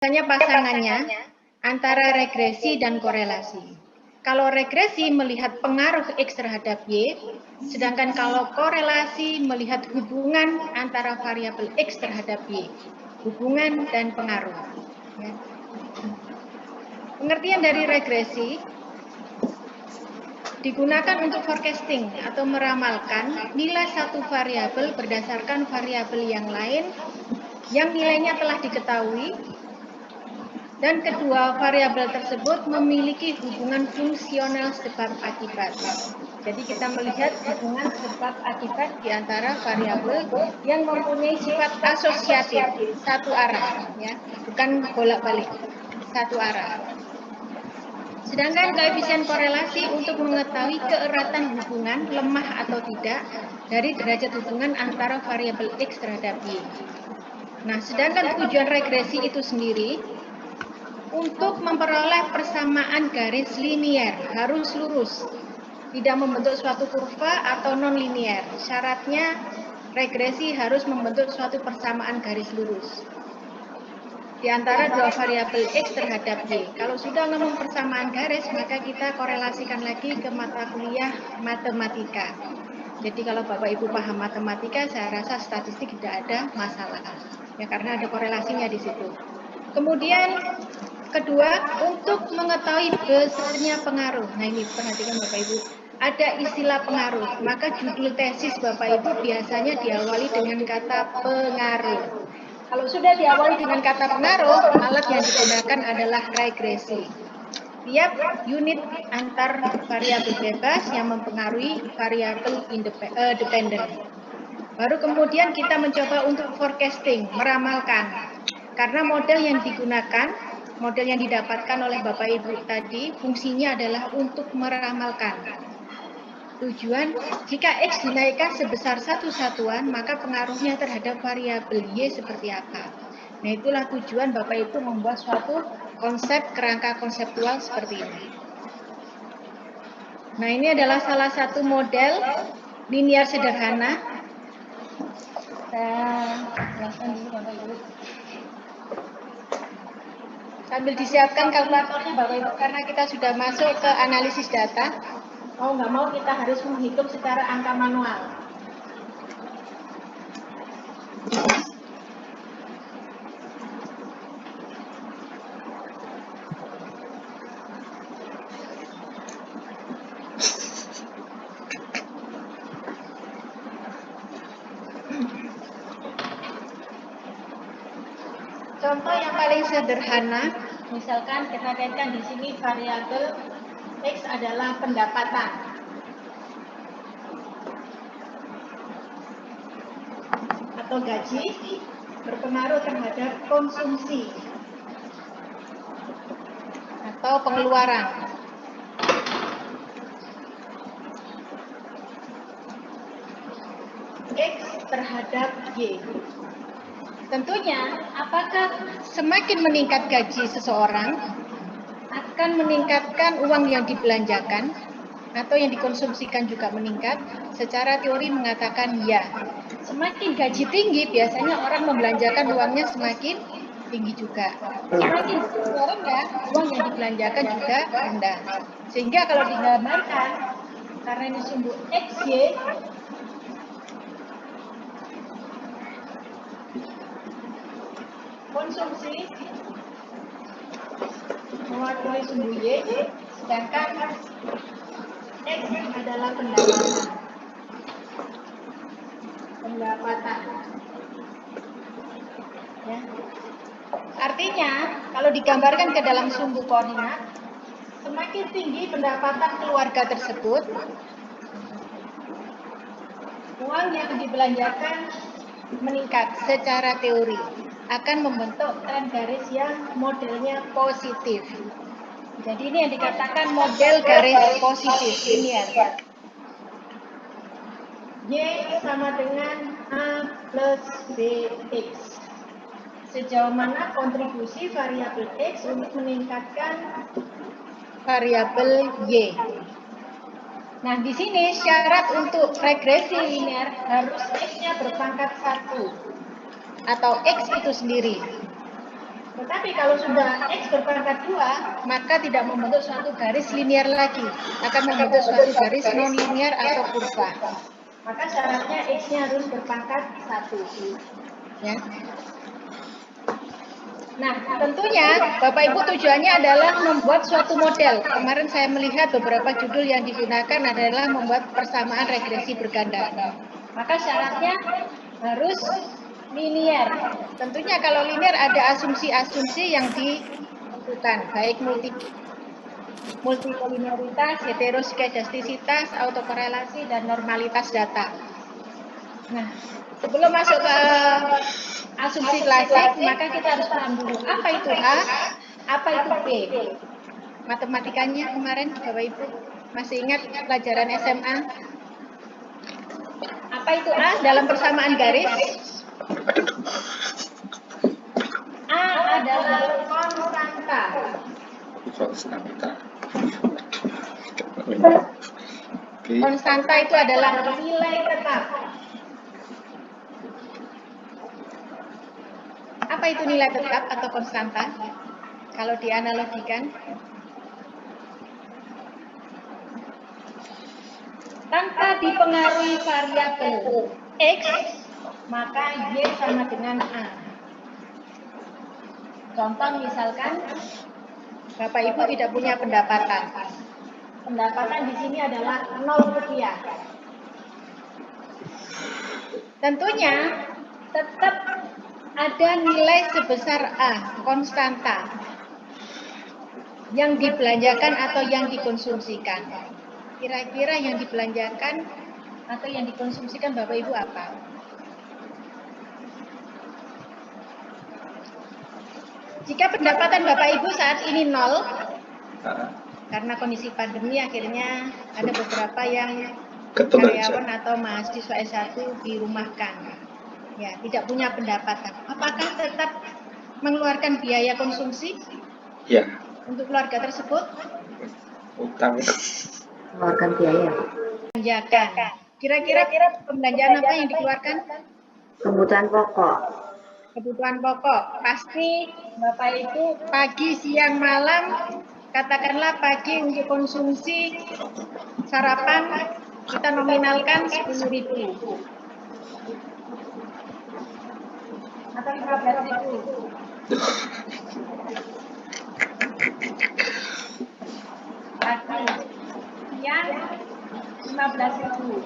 Biasanya pasangannya antara regresi dan korelasi. Kalau regresi melihat pengaruh X terhadap Y, sedangkan kalau korelasi melihat hubungan antara variabel X terhadap Y, hubungan dan pengaruh. Ya. Pengertian dari regresi digunakan untuk forecasting atau meramalkan nilai satu variabel berdasarkan variabel yang lain yang nilainya telah diketahui. Dan kedua variabel tersebut memiliki hubungan fungsional sebab akibat. Jadi kita melihat hubungan sebab akibat di antara variabel yang mempunyai sifat asosiatif, satu arah, ya, bukan bolak-balik, satu arah. Sedangkan koefisien korelasi untuk mengetahui keeratan hubungan lemah atau tidak dari derajat hubungan antara variabel X terhadap Y. Nah, sedangkan tujuan regresi itu sendiri untuk memperoleh persamaan garis linier harus lurus, tidak membentuk suatu kurva atau non-linier. Syaratnya regresi harus membentuk suatu persamaan garis lurus di antara dua variabel X terhadap Y. Kalau sudah ngomong persamaan garis, maka kita korelasikan lagi ke mata kuliah matematika. Jadi kalau Bapak Ibu paham matematika, saya rasa statistik tidak ada masalah, ya, karena ada korelasinya di situ. Kemudian kedua, untuk mengetahui besarnya pengaruh. Nah, ini perhatikan Bapak Ibu, ada istilah pengaruh. Maka judul tesis Bapak Ibu biasanya diawali dengan kata pengaruh. Kalau sudah diawali dengan kata pengaruh, alat yang digunakan adalah regresi. Tiap unit antar variabel bebas yang mempengaruhi variabel dependen. Baru kemudian kita mencoba untuk forecasting, meramalkan. Karena model yang digunakan, model yang didapatkan oleh Bapak Ibu tadi, fungsinya adalah untuk meramalkan. Tujuan, jika X dinaikkan sebesar satu satuan, maka pengaruhnya terhadap variabel Y seperti apa. Nah, itulah tujuan Bapak Ibu membuat suatu konsep kerangka konseptual seperti ini. Nah, ini adalah salah satu model linier sederhana. Saya jelaskan dulu Bapak Ibu. Sambil disiapkan kalkulatornya Bapak Ibu, karena kita sudah masuk ke analisis data. Mau nggak mau kita harus menghitung secara angka manual. Contoh yang paling sederhana, misalkan kita kaitkan di sini variabel X adalah pendapatan. Atau gaji berpengaruh terhadap konsumsi atau pengeluaran. X terhadap Y. Tentunya, apakah semakin meningkat gaji seseorang akan meningkatkan uang yang dibelanjakan atau yang dikonsumsikan juga meningkat? Secara teori mengatakan ya. Semakin gaji tinggi, biasanya orang membelanjakan uangnya semakin tinggi juga. Semakin rendah, uang yang dibelanjakan juga rendah. Sehingga kalau digambarkan, karena ini sumbu XY, konsumsi mewakili sumbu Y, sedangkan X adalah pendapatan. Ya. Artinya, kalau digambarkan ke dalam sumbu koordinat, semakin tinggi pendapatan keluarga tersebut, uang yang dibelanjakan meningkat secara teori, akan membentuk tren garis yang modelnya positif. Jadi ini yang dikatakan model garis positif linear. Y sama dengan A plus BX. Sejauh mana kontribusi variabel X untuk meningkatkan variabel Y. Nah, di sini syarat untuk regresi linear harus X-nya berpangkat 1 atau X itu sendiri. Tetapi kalau sudah X berpangkat 2, maka tidak membentuk suatu garis linear lagi, akan membentuk suatu garis non-linear atau kurva. Maka syaratnya X-nya harus berpangkat 1. Ya. Nah, tentunya Bapak Ibu tujuannya adalah membuat suatu model. Kemarin saya melihat beberapa judul yang digunakan adalah membuat persamaan regresi berganda. Maka syaratnya harus linear. Tentunya kalau linear ada asumsi-asumsi yang ditentukan, baik multikolinearitas, heteroskedastisitas, autokorelasi, dan normalitas data. Nah, sebelum masuk ke asumsi klasik, maka kita harus paham dulu apa itu A, apa itu B. Matematikanya kemarin Bapak Ibu masih ingat pelajaran SMA? Apa itu A dalam persamaan garis? A adalah konstanta. Konstanta itu adalah nilai tetap. Apa itu nilai tetap atau konstanta? Kalau dianalogikan, tanpa dipengaruhi variabel X, maka Y sama dengan A. Contoh misalkan, Bapak Ibu tidak punya pendapatan. Pendapatan di sini adalah 0 rupiah. Tentunya tetap ada nilai sebesar A, konstanta, yang dibelanjakan atau yang dikonsumsikan. Kira-kira yang dibelanjakan atau yang dikonsumsikan Bapak Ibu apa? Jika pendapatan Bapak Ibu saat ini 0, karena kondisi pandemi akhirnya ada beberapa yang karyawan atau mahasiswa S1 dirumahkan, ya tidak punya pendapatan. Apakah tetap mengeluarkan biaya konsumsi? Ya. Untuk keluarga tersebut? Utang. Mengeluarkan biaya. Belanjakan. Kira-kira pembelanjaan apa yang dikeluarkan? Kebutuhan pokok. Kebutuhan pokok. Pasti Bapak Ibu pagi, siang, malam, katakanlah pagi untuk konsumsi sarapan kita nominalkan 10.000 atau 15.000. Pagi, siang 15.000,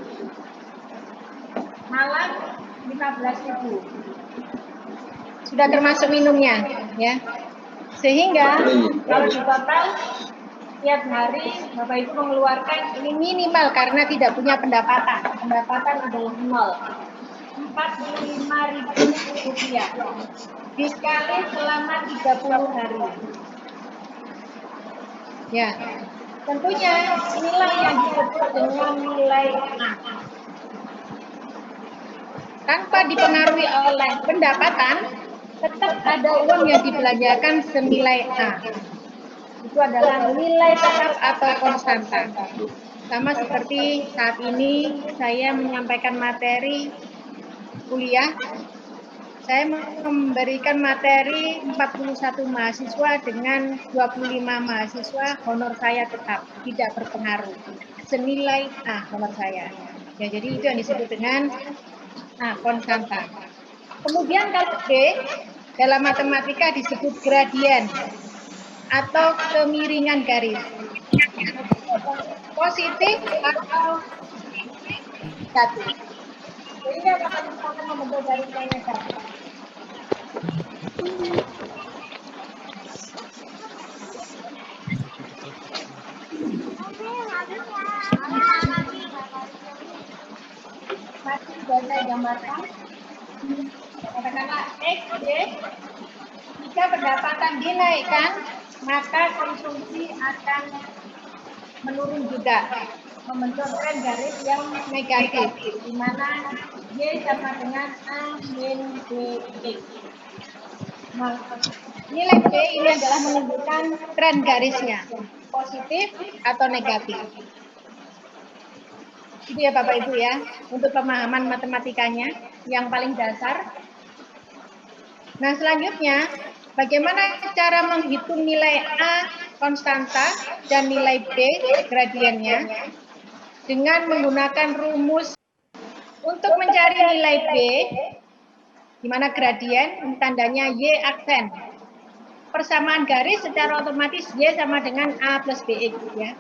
malam 15.000. Sudah termasuk minumnya, ya. Sehingga kalau di total tiap hari Bapak Ibu mengeluarkan ini minimal karena tidak punya pendapatan. Pendapatan adalah 0. 45.000 rupiah dikali selama 30 hari. Ya, tentunya inilah yang disebut dengan nilai A. Tanpa dipengaruhi oleh pendapatan, tetap ada uang yang dibelanjakan senilai A. Itu adalah nilai tetap atau konstanta. Sama seperti saat ini saya menyampaikan materi kuliah, saya memberikan materi 41 mahasiswa dengan 25 mahasiswa, honor saya tetap tidak berpengaruh, senilai A honor saya. Ya, jadi itu yang disebut dengan konstanta. Kemudian kalau B dalam matematika disebut gradien atau kemiringan garis, positif atau negatif. Sehingga akan membentuk garis yang negatif. Masih sudah saya gambarkan. Katakanlah X, Y. Jika pendapatan dinaikkan, maka konsumsi akan menurun juga, membentuk tren garis yang negatif, di mana Y sama dengan A min BX. Nah, nilai B ini adalah menunjukkan tren garisnya, positif atau negatif. Itu ya Bapak Ibu ya, untuk pemahaman matematikanya yang paling dasar. Nah, selanjutnya Bagaimana cara menghitung nilai A konstanta dan nilai B gradiennya? Dengan menggunakan rumus untuk mencari nilai B, di mana gradien tandanya Y aksen. Persamaan garis secara otomatis Y sama dengan A plus BX ya.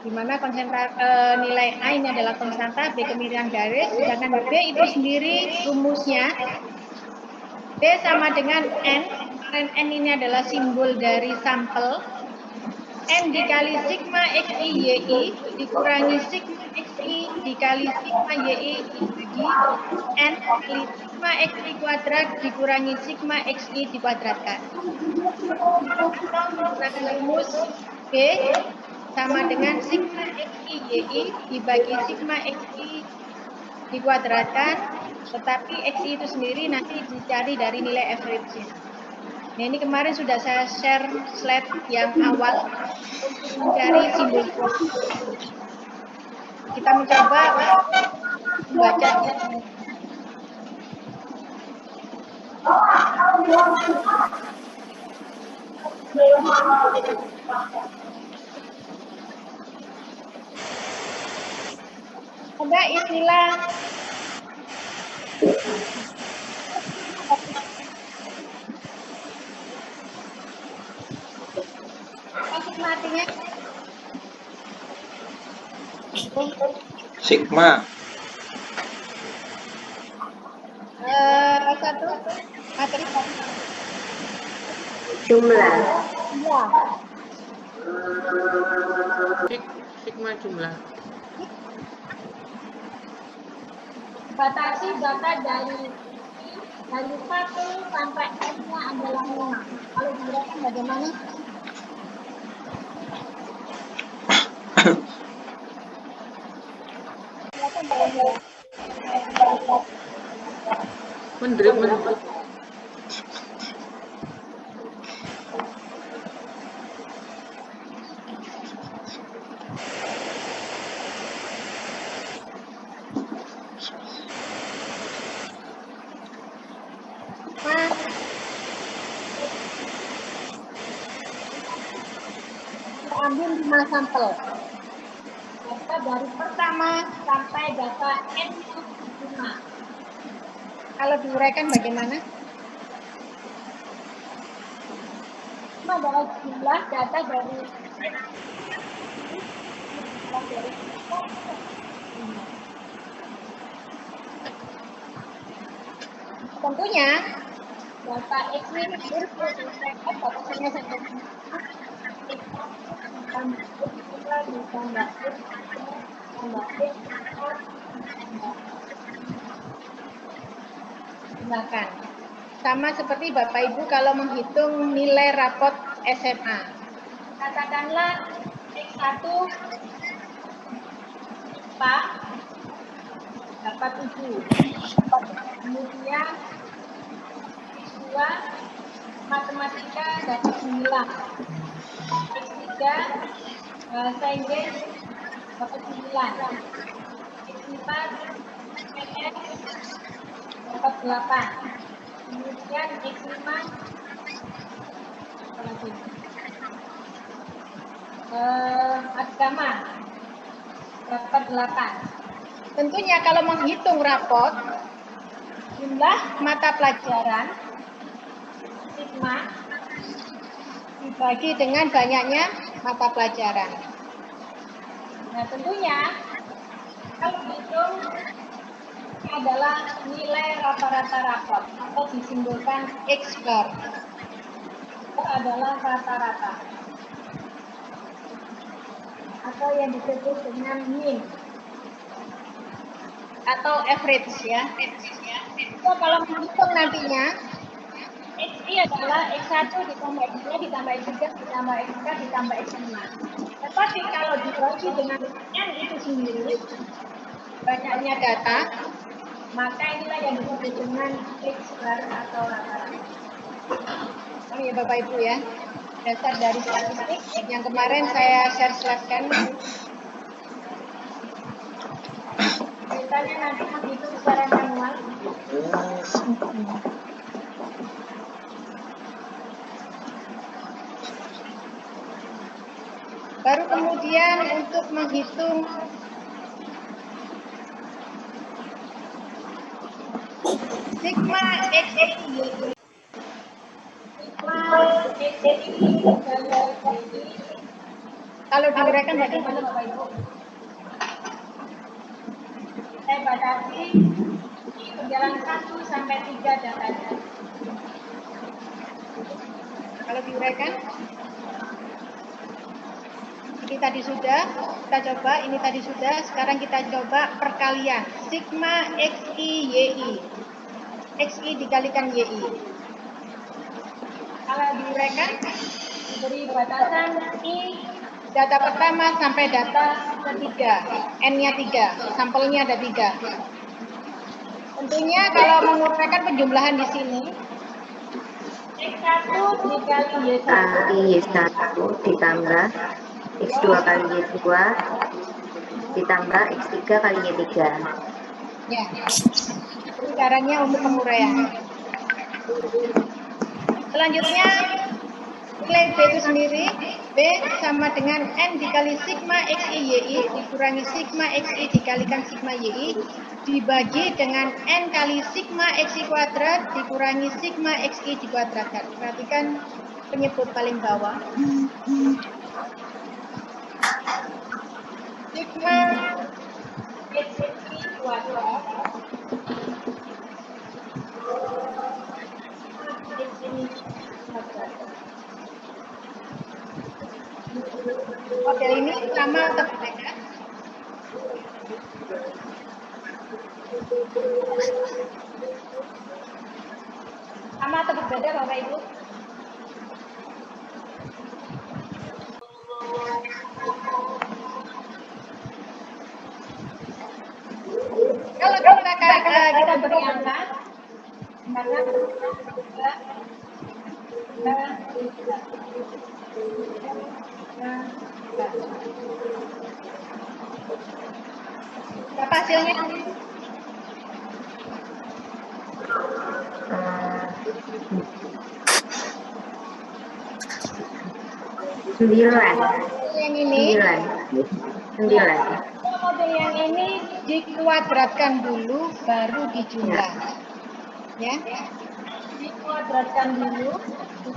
Di mana nilai A ini adalah konstanta, B kemiringan garis, sedangkan B itu sendiri rumusnya B sama dengan N. Kemarin N ini adalah simbol dari sampel. N dikali sigma XI YI dikurangi sigma XI dikali sigma YI dibagi N kali sigma XI kuadrat dikurangi sigma XI dikuadratkan. Atau menggunakan rumus B sama dengan sigma XI YI dibagi sigma XI dikuadratkan, tetapi XI itu sendiri nanti dicari dari nilai average-nya. Nah, ini kemarin sudah saya share slide yang awal untuk mencari simbol. Kita mencoba membaca. Ada istilah matinya Sigma. Satu materi jumlah. ya. Sigma jumlah. Batasi data dari 1 sampai N-nya adalah 5. Kalau digunakan bagaimana? Mendrip. Ambil 5 sampel. Data dari pertama sampai data N-5. Kalau diuraikan bagaimana? Ini adalah jumlah data dari tentunya data X ini berproses batasnya sampai silakan. Sama seperti Bapak Ibu kalau menghitung nilai rapot SMA. Katakanlah X1 IPA dapat 7. Kemudian X2 matematika dapat 9. X3 bahasa Inggris dapat 9. X4 PS dapat 8. Kemudian X5 agama dapat 8. Tentunya kalau menghitung rapot jumlah mata pelajaran sigma dibagi dengan banyaknya mata pelajaran. Nah, tentunya kalau dihitung adalah nilai rata-rata rapot atau disimbolkan X bar. Itu adalah rata-rata atau yang disebut dengan mean atau average ya. So, kalau menghitung nantinya XI adalah X1 ditambah X2 ditambah X3 ditambah X4 ditambah X5. Tetapi kalau dibagi dengan N itu sendiri banyaknya data, maka inilah yang disebut dengan X bar atau rata-rata. Oh ya Bapak Ibu ya, dasar dari statistik yang kemarin saya share-kan. Ceritanya nanti menghitung secara manual. Baru kemudian untuk menghitung sigma x y. Kalau diuraikan bagaimana Bapak Ibu? Saya batasi berjalan 1 sampai 3 datanya. Kalau diuraikan, ini tadi sudah, kita coba, ini tadi sudah, sekarang kita coba perkalian sigma xi yi. Xi dikalikan yi. Kalau diuraikan, diberi batasan i data pertama sampai data ketiga, n-nya 3, sampelnya ada 3. Tentunya kalau menguraikan penjumlahan di sini, X1 dikali Y1 ditambah X2 kali Y2 ditambah X3 kali Y3. ya, ini caranya untuk penguraian. Selanjutnya nilai B itu sendiri, B sama dengan N dikali sigma xi yi dikurangi sigma xi dikalikan sigma yi dibagi dengan N kali sigma xi kuadrat dikurangi sigma xi dikuadratkan. Perhatikan penyebut paling bawah. Sigma xi kuadrat model ini sama atau berbeda? Sama atau berbeda Bapak Ibu? Kalau kita beri angka, karena berapa hasilnya? Sembilan. Yang ini? 9. Model yang ini dikuadratkan dulu, baru dijumlah. Ya, dikuadratkan dulu,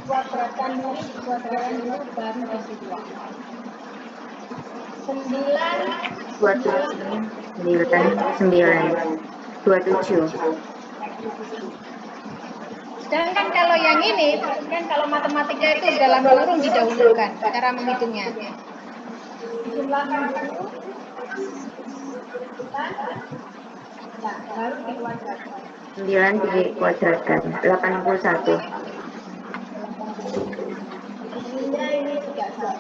baru dijumlah. 27. Sedangkan kalau yang ini, kan kalau matematika itu dalam kurung didahulukan cara menghitungnya. Dijumlahkan dulu, nah, baru dikuadratkan. 9 dikuadratkan 81. Sehingga ini tidak salah.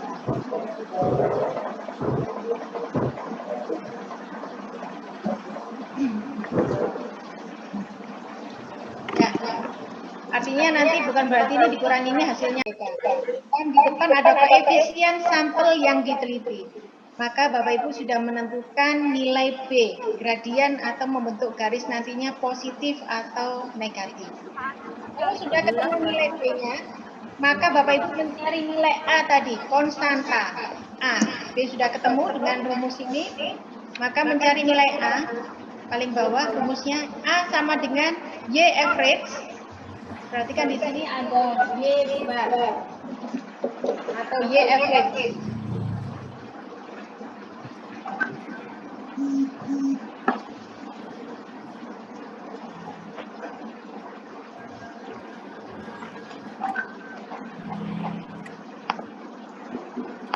Ya, artinya nanti bukan berarti ini dikuranginya hasilnya. Dan di depan ada koefisien sampel yang diteliti. Maka Bapak Ibu sudah menentukan nilai B, gradian atau membentuk garis nantinya positif atau negatif. Kalau sudah ketemu nilai B-nya, maka Bapak Ibu mencari nilai A tadi, konstanta A. B sudah ketemu dengan rumus ini, maka mencari nilai A, paling bawah rumusnya A sama dengan Y average. Perhatikan di sini ada Y bar atau Y average.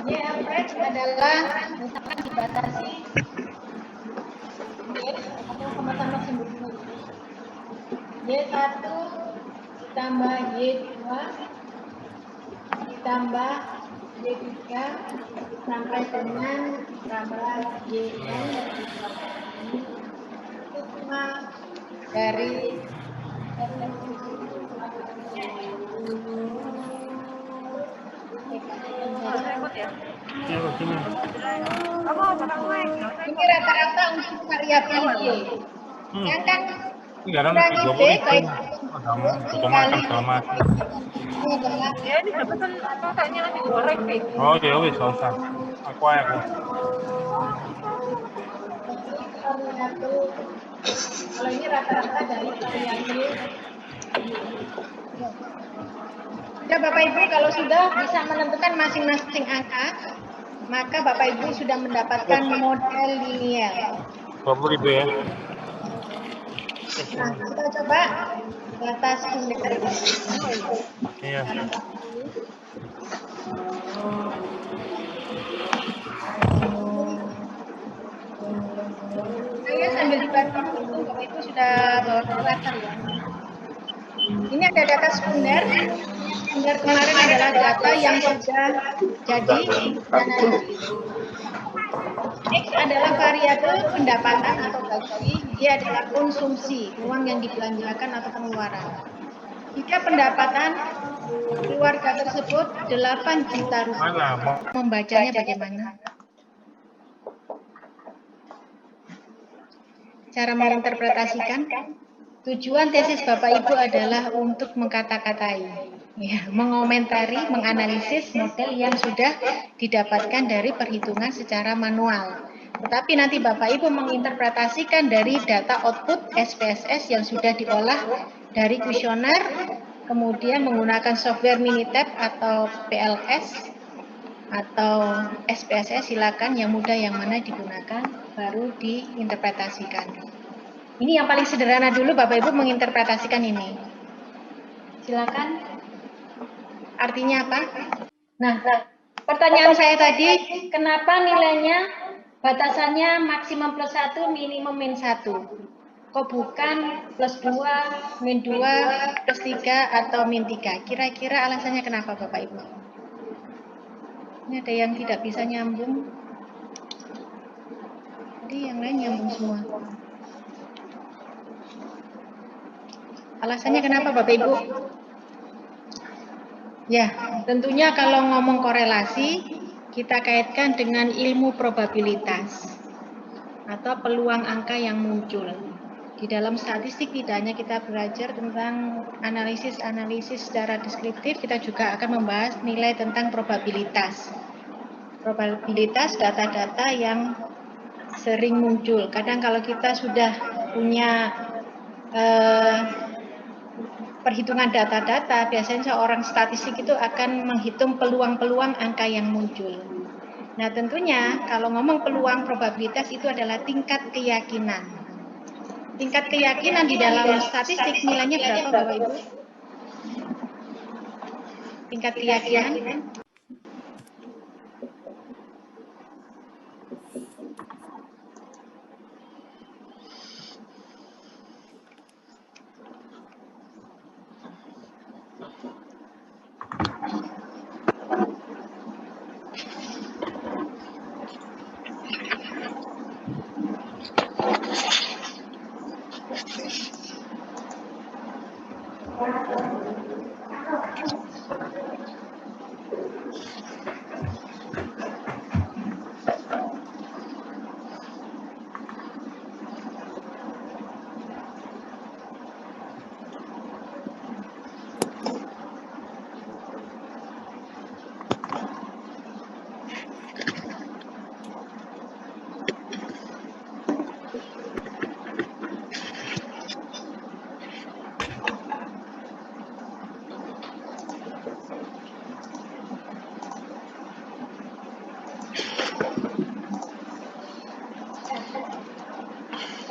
Y average adalah misalkan dibatasi Y atau sama-sama sebut dulu. Y1 ditambah Y2 ditambah Y3 sampai dengan tambah YN sigma dari ini rata-rata untuk variabel Y. Yang kan kurangi B baik Ya ini dapat kan kotaknya digoreng nih. Oh ya wis, usah. Aku aja. Kalau ini rata-rata dari variabel. Sudah Bapak Ibu, kalau sudah bisa menentukan masing-masing angka, maka Bapak Ibu sudah mendapatkan model linier. 20.000 ya. Nah, kita coba data sekunder. Iya. Saya sambil dibantu itu Bapak Ibu sudah bawa kalkulator ya. Ini ada data sekunder. Sekunder kemarin adalah data yang sudah jadi analisis. X adalah variabel pendapatan atau gaji, Y adalah konsumsi, uang yang dibelanjakan atau pengeluaran. Jika pendapatan keluarga tersebut 8 juta rupiah, Mana? membacanya bagaimana? Cara menginterpretasikan? Tujuan tesis Bapak Ibu adalah untuk mengkata-katai, ya, mengomentari, menganalisis model yang sudah didapatkan dari perhitungan secara manual. Tetapi nanti Bapak Ibu menginterpretasikan dari data output SPSS yang sudah diolah dari kuesioner, kemudian menggunakan software Minitab atau PLS atau SPSS, silakan yang mudah yang mana digunakan, baru diinterpretasikan. Ini yang paling sederhana dulu Bapak Ibu menginterpretasikan ini. Silakan. Artinya apa? Nah, pertanyaan saya tadi, kenapa nilainya batasannya maksimum plus 1, minimum min 1? Kok bukan plus 2, min 2, plus 3, atau min 3? Kira-kira alasannya kenapa Bapak Ibu? Ini ada yang tidak bisa nyambung. Jadi yang lain nyambung semua. Alasannya kenapa Bapak Ibu? Ya, tentunya kalau ngomong korelasi, kita kaitkan dengan ilmu probabilitas atau peluang angka yang muncul. Di dalam statistik tidak hanya kita belajar tentang analisis secara deskriptif, kita juga akan membahas nilai tentang probabilitas. Probabilitas data-data yang sering muncul. Kadang kalau kita sudah punya perhitungan data-data, biasanya seorang statistik itu akan menghitung peluang-peluang angka yang muncul. Nah, tentunya kalau ngomong peluang probabilitas itu adalah tingkat keyakinan. Tingkat keyakinan di dalam statistik nilainya berapa Bapak Ibu? Tingkat keyakinan?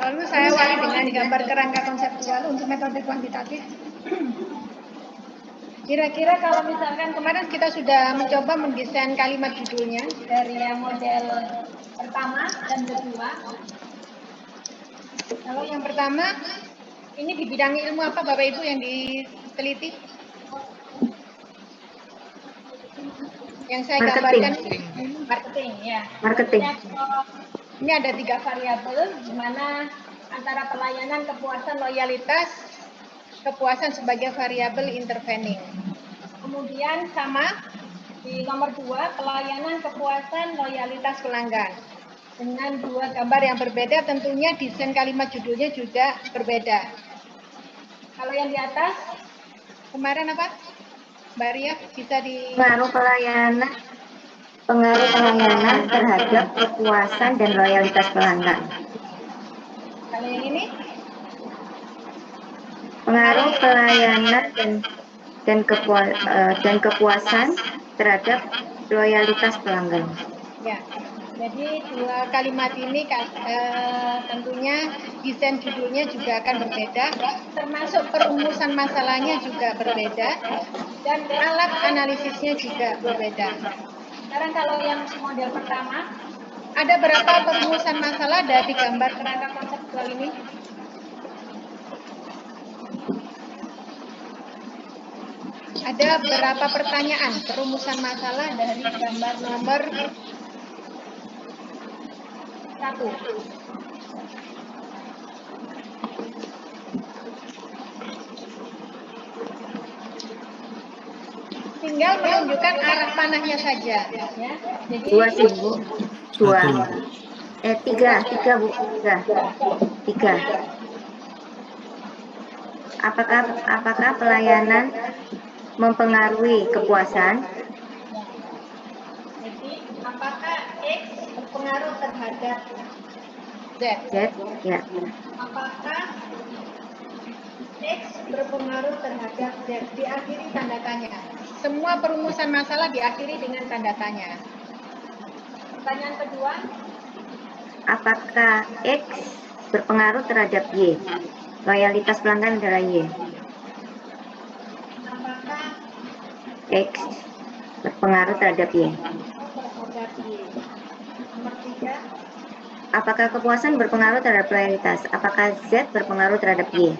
Lalu saya awali dengan gambar kerangka konseptual untuk metode kuantitatif. Kira-kira kalau misalkan kemarin kita sudah mencoba mendesain kalimat judulnya dari yang model pertama dan kedua. Kalau yang pertama, ini di bidang ilmu apa Bapak Ibu yang diteliti? Yang saya gambarkan marketing, ya. Marketing. Ini ada 3 variabel, di mana antara pelayanan, kepuasan, loyalitas, kepuasan sebagai variabel intervening. Kemudian sama di nomor 2, pelayanan, kepuasan, loyalitas pelanggan. Dengan 2 gambar yang berbeda, tentunya desain kalimat judulnya juga berbeda. Kalau yang di atas, kemarin apa? Mbak Ria, bisa di... Pengaruh pelayanan. Pengaruh pelayanan terhadap kepuasan dan loyalitas pelanggan. Kalau yang ini, Pengaruh pelayanan dan kepuasan terhadap loyalitas pelanggan. ya. Jadi dua kalimat ini tentunya desain judulnya juga akan berbeda, termasuk perumusan masalahnya juga berbeda, dan alat analisisnya juga berbeda. Sekarang kalau yang model pertama, ada berapa perumusan masalah dari gambar kerangka konseptual ini? Ada berapa pertanyaan perumusan masalah dari gambar nomor 1? Tinggal menunjukkan arah panahnya saja, ya. Jadi 2 sih, Bu. 2. 3 Bu. 3. Apakah pelayanan mempengaruhi kepuasan? Jadi apakah X berpengaruh terhadap Z? Z, ya. Apakah X berpengaruh terhadap Z? Diakhiri tanda tanya. Semua perumusan masalah diakhiri dengan tanda tanya. Pertanyaan kedua, Apakah X berpengaruh terhadap Y? Loyalitas pelanggan adalah Y. apakah X berpengaruh terhadap Y. terhadap Y? Nomor 3, Apakah kepuasan berpengaruh terhadap loyalitas? Apakah Z berpengaruh terhadap Y?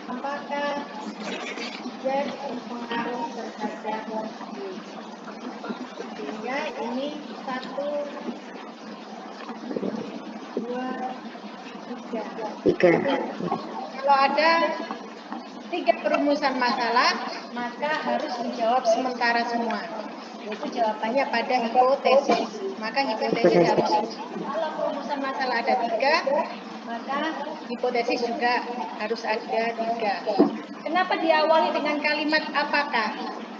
apakah Z berpengaruh terhadap Y? Sehingga ini 1, 2, 3. 3. Kalau ada 3 perumusan masalah, maka harus dijawab sementara semua. Itu jawabannya pada hipotesis. Maka hipotesis harus, kalau perumusan masalah ada 3, maka hipotesis juga harus ada 3. Kenapa diawali dengan kalimat apakah?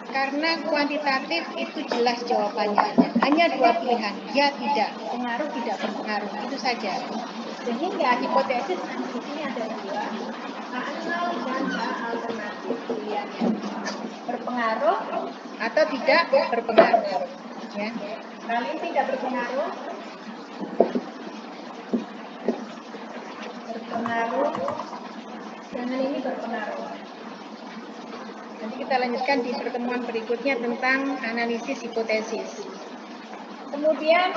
Karena kuantitatif itu jelas jawabannya. Hanya 2 pilihan, ya tidak, pengaruh tidak berpengaruh, itu saja. Sehingga hipotesis di sini ada 2, A0 dan A alternatif pilihannya. Berpengaruh atau tidak berpengaruh. Ya. Kalau ini tidak berpengaruh, dengan ini berpengaruh. Nanti kita lanjutkan di pertemuan berikutnya tentang analisis hipotesis. Kemudian,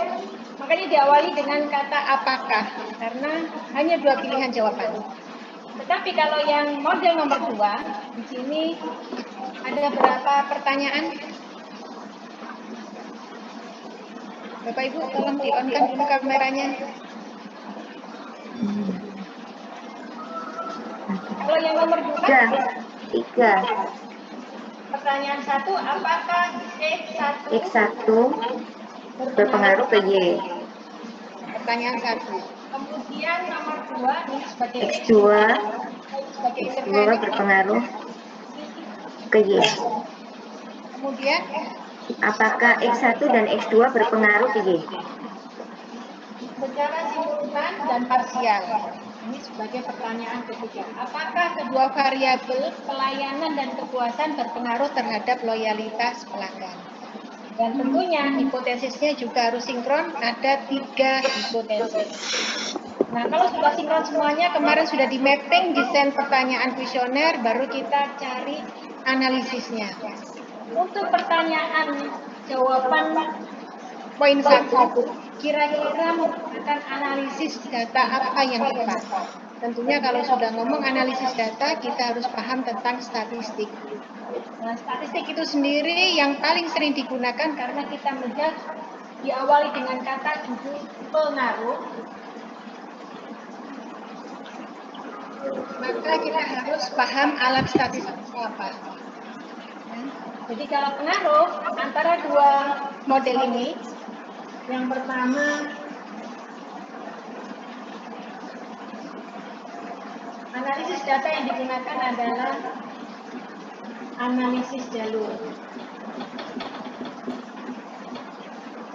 makanya diawali dengan kata apakah, karena hanya 2 pilihan jawaban. Tetapi kalau yang model nomor 2, di sini ada berapa pertanyaan? Bapak Ibu, tolong di-on-kan dulu kameranya. Kalau yang nomor 2, 3. pertanyaan 1, apakah X1 berpengaruh ke Y? Pertanyaan 1. Kemudian nomor 2, ini sebagai X2 berpengaruh ke Y. Kemudian Apakah X1 dan X2 berpengaruh ke Y? secara simultan dan parsial. Ini sebagai pertanyaan ketiga. Apakah kedua variabel pelayanan dan kepuasan berpengaruh terhadap loyalitas pelanggan? Dan tentunya hipotesisnya juga harus sinkron, ada 3 hipotesis. Nah, kalau sudah sinkron semuanya, kemarin sudah di mapping desain pertanyaan kuesioner, baru kita cari analisisnya. Untuk pertanyaan jawaban poin 1, kira-kira menggunakan analisis data apa yang tepat? Tentunya kalau sudah ngomong analisis data, kita harus paham tentang statistik. Nah, statistik itu sendiri yang paling sering digunakan karena kita melihat diawali dengan kata judul pengaruh. Maka kita harus paham alat statistik apa. Jadi kalau pengaruh antara 2 model ini, yang pertama analisis data yang digunakan adalah analisis jalur.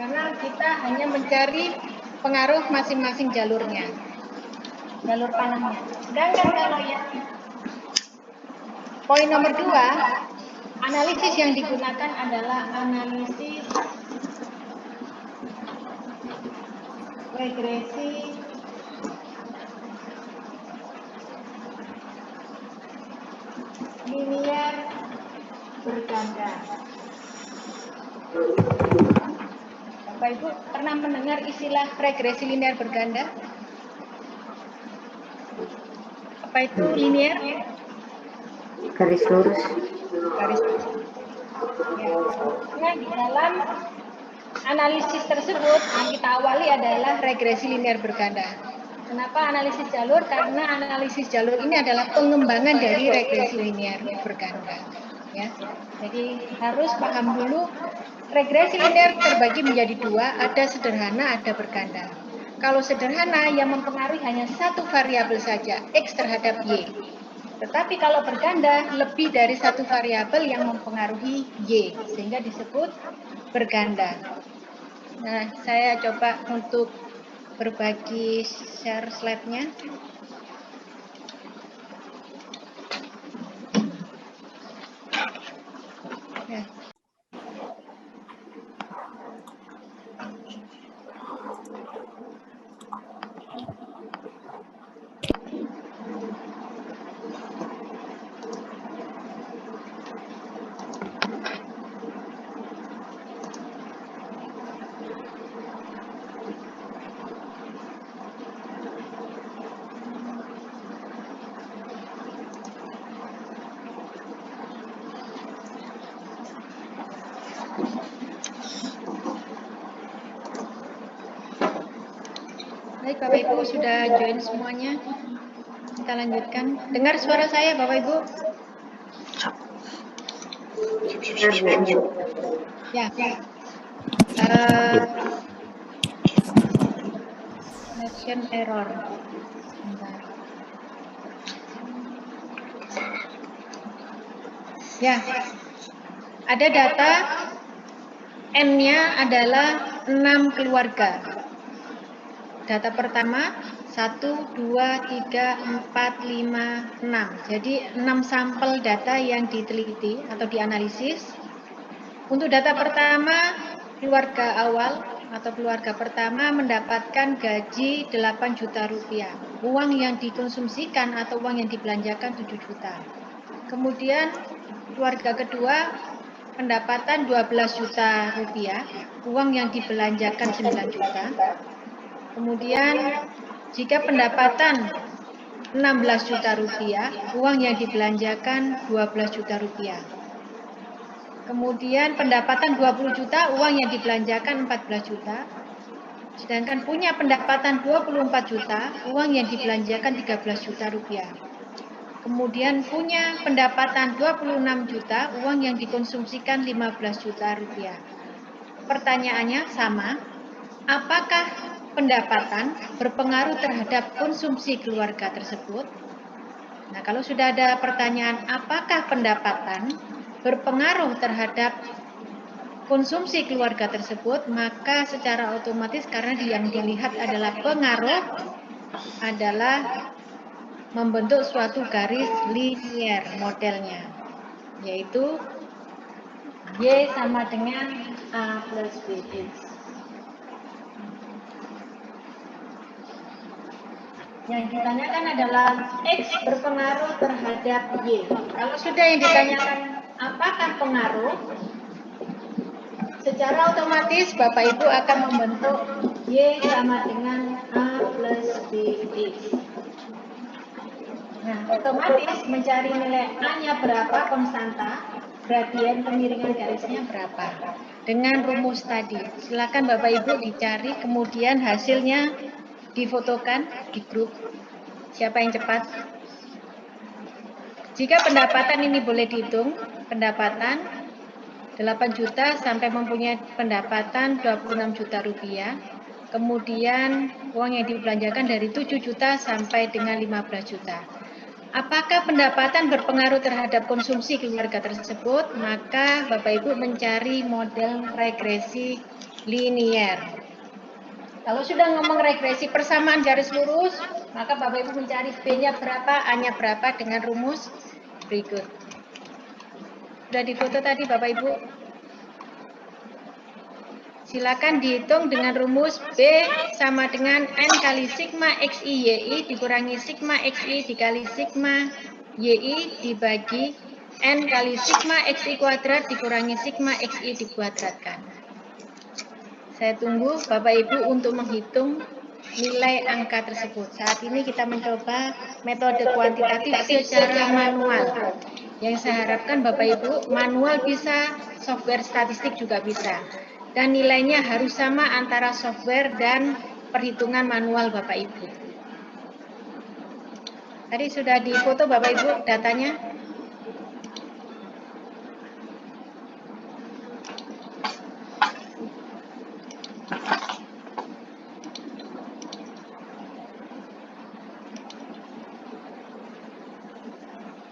karena kita hanya mencari pengaruh masing-masing jalurnya, jalur panahnya. Sedangkan kalau yang poin nomor 2, analisis yang digunakan adalah analisis regresi linear berganda. Bapak Ibu pernah mendengar istilah regresi linear berganda? Apa itu linear? Garis lurus. Garis lurus. Ya. Nah, di dalam analisis tersebut yang kita awali adalah regresi linear berganda. Kenapa analisis jalur? Karena analisis jalur ini adalah pengembangan dari regresi linear berganda. Ya, jadi harus paham dulu regresi linear terbagi menjadi 2, ada sederhana, ada berganda. Kalau sederhana yang mempengaruhi hanya satu variabel saja, X terhadap Y. Tetapi kalau berganda lebih dari satu variabel yang mempengaruhi Y, sehingga disebut berganda. Nah, saya coba untuk berbagi share slide-nya. Ya. Baik, Bapak Ibu sudah join semuanya. Kita lanjutkan. Dengar suara saya, Bapak Ibu? Ya. Connection error. Bentar. Ya. Ada data N-nya adalah 6 keluarga. Data pertama 1, 2, 3, 4, 5, 6. Jadi 6 sampel data yang diteliti atau dianalisis. Untuk data pertama, keluarga awal atau keluarga pertama mendapatkan gaji 8 juta rupiah. Uang yang dikonsumsikan atau uang yang dibelanjakan 7 juta. Kemudian keluarga kedua pendapatan 12 juta rupiah, uang yang dibelanjakan 9 juta. Kemudian jika pendapatan 16 juta rupiah, uang yang dibelanjakan 12 juta rupiah. Kemudian pendapatan 20 juta, uang yang dibelanjakan 14 juta. Sedangkan punya pendapatan 24 juta, uang yang dibelanjakan 13 juta rupiah. Kemudian punya pendapatan 26 juta, uang yang dikonsumsikan 15 juta rupiah. Pertanyaannya sama, apakah pendapatan berpengaruh terhadap konsumsi keluarga tersebut? Nah, kalau sudah ada pertanyaan apakah pendapatan berpengaruh terhadap konsumsi keluarga tersebut, maka secara otomatis karena yang dilihat adalah pengaruh adalah membentuk suatu garis linear modelnya, yaitu Y sama dengan A plus BX. Yang ditanyakan adalah X berpengaruh terhadap Y. Kalau sudah yang ditanyakan apakah pengaruh, secara otomatis Bapak Ibu akan membentuk Y sama dengan A plus BX. Nah, otomatis mencari nilai A-nya berapa konstanta, gradien kemiringan garisnya berapa. Dengan rumus tadi, silakan Bapak Ibu dicari, kemudian hasilnya difotokan di grup. Siapa yang cepat? Jika pendapatan ini boleh dihitung, pendapatan 8 juta sampai mempunyai pendapatan 26 juta rupiah. Kemudian uang yang dibelanjakan dari 7 juta sampai dengan 15 juta. Apakah pendapatan berpengaruh terhadap konsumsi keluarga tersebut? Maka Bapak Ibu mencari model regresi linier. Kalau sudah ngomong regresi persamaan garis lurus, maka Bapak Ibu mencari B-nya berapa, A-nya berapa dengan rumus berikut. Sudah difoto tadi Bapak Ibu? Silakan dihitung dengan rumus B sama dengan N kali sigma XI YI dikurangi sigma XI dikali sigma YI dibagi N kali sigma XI kuadrat dikurangi sigma XI dikuadratkan. Saya tunggu Bapak Ibu untuk menghitung nilai angka tersebut. Saat ini kita mencoba metode kuantitatif secara manual. Yang saya harapkan Bapak Ibu manual bisa, software statistik juga bisa. Dan nilainya harus sama antara software dan perhitungan manual Bapak Ibu. Tadi sudah difoto Bapak Ibu datanya?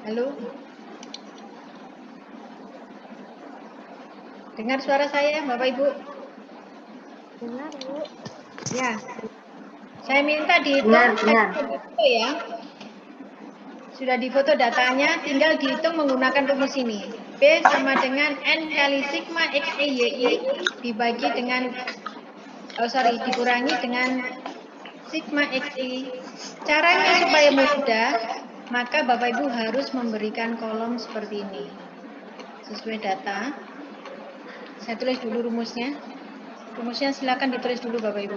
Halo? Dengar suara saya, Bapak Ibu? Dengar, Bu. Ya. Saya minta dihitung ya. Sudah difoto datanya, tinggal dihitung menggunakan rumus ini. B sama dengan N kali sigma XI YI dibagi dengan dikurangi dengan sigma XI. Caranya supaya mudah, maka Bapak Ibu harus memberikan kolom seperti ini. Sesuai data. Saya tulis dulu rumusnya. Rumusnya silakan ditulis dulu Bapak Ibu.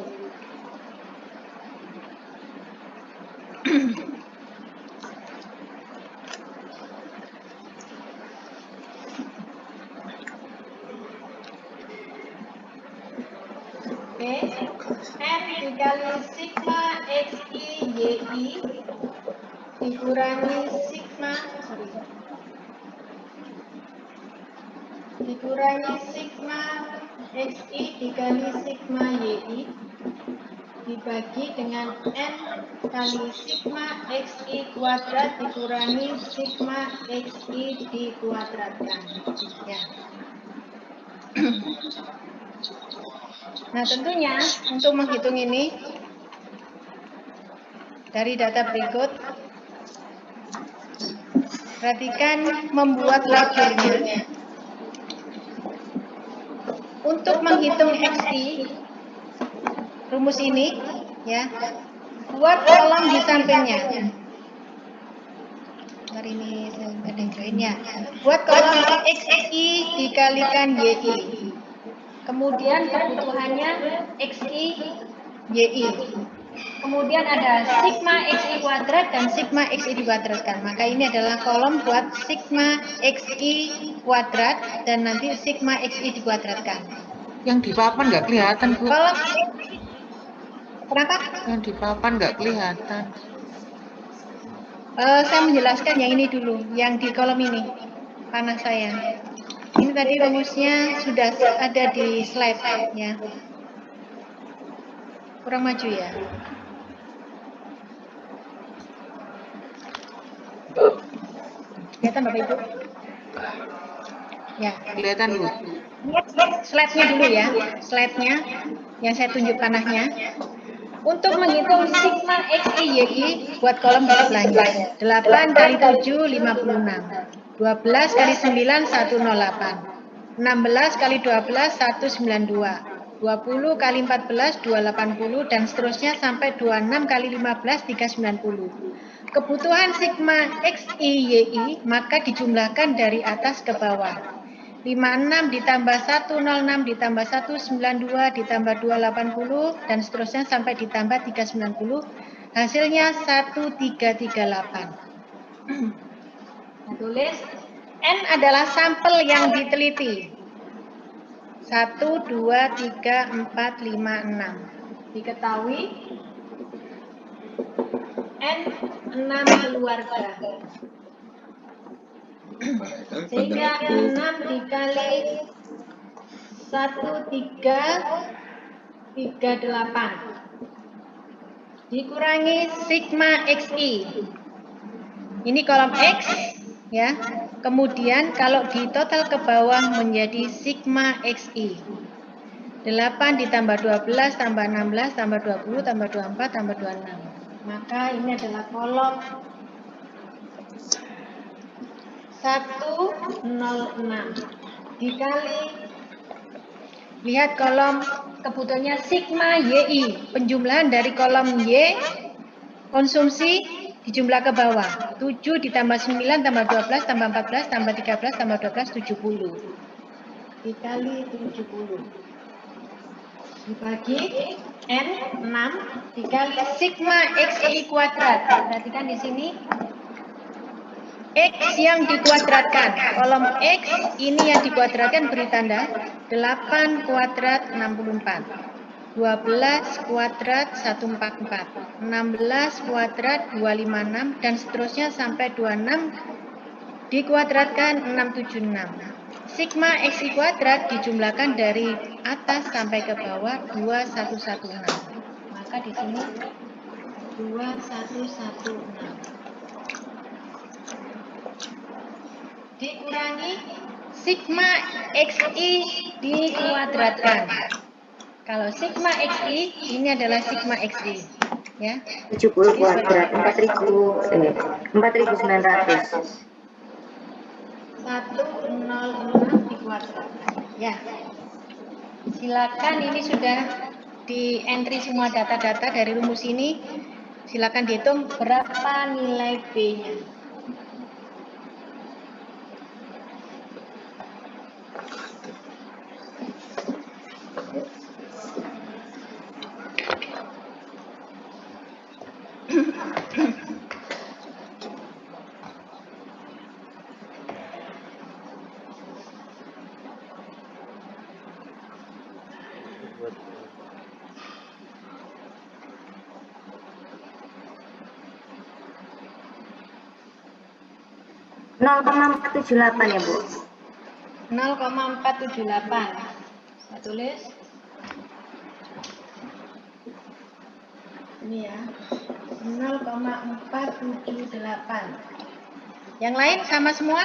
B N dikali sigma XI YI dikurangi sigma XI dikali sigma YI dibagi dengan N kali sigma XI kuadrat dikurangi sigma XI dikuadratkan. Ya. Nah tentunya untuk menghitung ini dari data berikut, perhatikan membuat lajurnya. Untuk menghitung XI, rumus ini, ya, buat kolom di sampingnya. Hari ini saya ada yang join ya. Buat kolom XI dikalikan YI. Kemudian kebutuhannya XI YI. Kemudian ada sigma XI kuadrat dan sigma XI dikuadratkan. Maka ini adalah kolom buat sigma XI kuadrat dan nanti sigma XI dikuadratkan. Yang di papan nggak kelihatan, Bu. Kolom kenapa? Yang di papan nggak kelihatan. Saya menjelaskan yang ini dulu, yang di kolom ini, panah saya. Ini tadi rumusnya sudah ada di slide ya. Kurang maju ya. Kelihatan Bapak Ibu? Ya. Kelihatan, Bu. Slide-nya dulu ya. Slide-nya yang saya tunjuk panahnya. Untuk menghitung sigma XI YI buat kolom di sebelahnya. 8 kali 7 56. 12 kali 9 108. 16 kali 12 192. 20 kali 14 280 dan seterusnya sampai 26 kali 15 390. Kebutuhan sigma XI YI maka dijumlahkan dari atas ke bawah. 56 ditambah 106 ditambah 192 ditambah 280 dan seterusnya sampai ditambah 390. Hasilnya 1338. Nah, tulis N adalah sampel yang diteliti. 1, 2, 3, 4, 5, 6. Diketahui N 6 keluarga. Sehingga 6 dikali 1, 3, 38. Dikurangi sigma XI. Ini kolom X ya. Kemudian kalau di total ke bawah menjadi sigma XI. 8 ditambah 12 tambah 16 tambah 20 tambah 24 tambah 26. Maka ini adalah kolom 106 dikali, lihat kolom kebutuhannya sigma YI, penjumlahan dari kolom Y konsumsi dijumlah ke bawah. 7 ditambah 9 tambah 12 tambah 14 tambah 13 tambah 12 70 dikali 70 dibagi N 6 dikali sigma XI kuadrat. Perhatikan di sini X yang dikuadratkan. Kolom X ini yang dikuadratkan beri tanda 8 kuadrat 64. 12 kuadrat 144. 16 kuadrat 256 dan seterusnya sampai 26 dikuadratkan 676. Sigma XI kuadrat dijumlahkan dari atas sampai ke bawah 2116. Maka di sini 2116 dikurangi sigma XI dikuadratkan. Kalau sigma XI ini adalah sigma XI, ya. 70 kuadrat 4.900. 106 dikuadratkan. Ya. Silakan, ini sudah di entry semua data-data dari rumus ini. Silakan dihitung berapa nilai B-nya. Nol 0,478 ya, Bu. 0,478. Saya tulis. Ini ya. 0,478. Yang lain sama semua?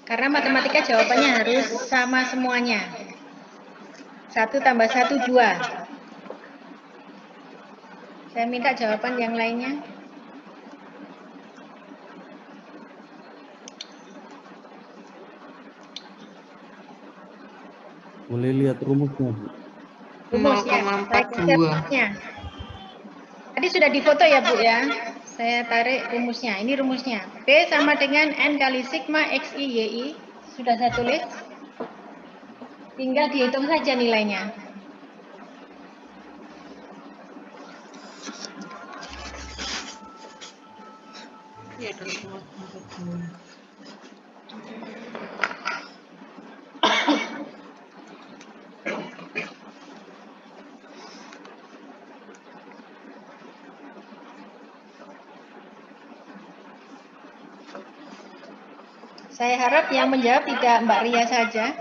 Karena matematika jawabannya harus sama semuanya. 1 tambah 1, 2. Saya minta jawaban yang lainnya. Boleh lihat rumusnya, Bu? Rumusnya, saya geser 0,42. rumusnya. Tadi sudah difoto ya, Bu ya. Saya tarik rumusnya. Ini rumusnya. B sama dengan N kali sigma XI YI. Sudah saya tulis. Tinggal dihitung saja nilainya. Iya, 0,42. Saya harap yang menjawab tidak Mbak Ria saja.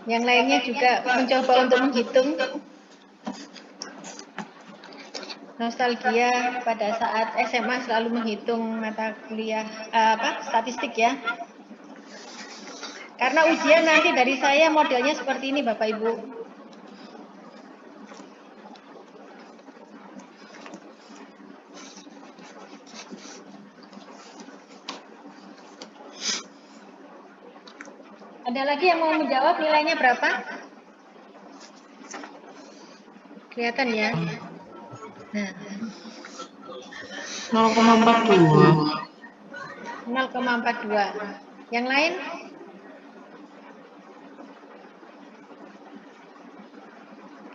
Yang lainnya juga mencoba untuk menghitung. Nostalgia pada saat SMA selalu menghitung mata kuliah statistik ya. Karena ujian nanti dari saya modelnya seperti ini Bapak Ibu. Ada lagi yang mau menjawab nilainya berapa? Kelihatan ya. Nah, 0,42. 0,42. Yang lain?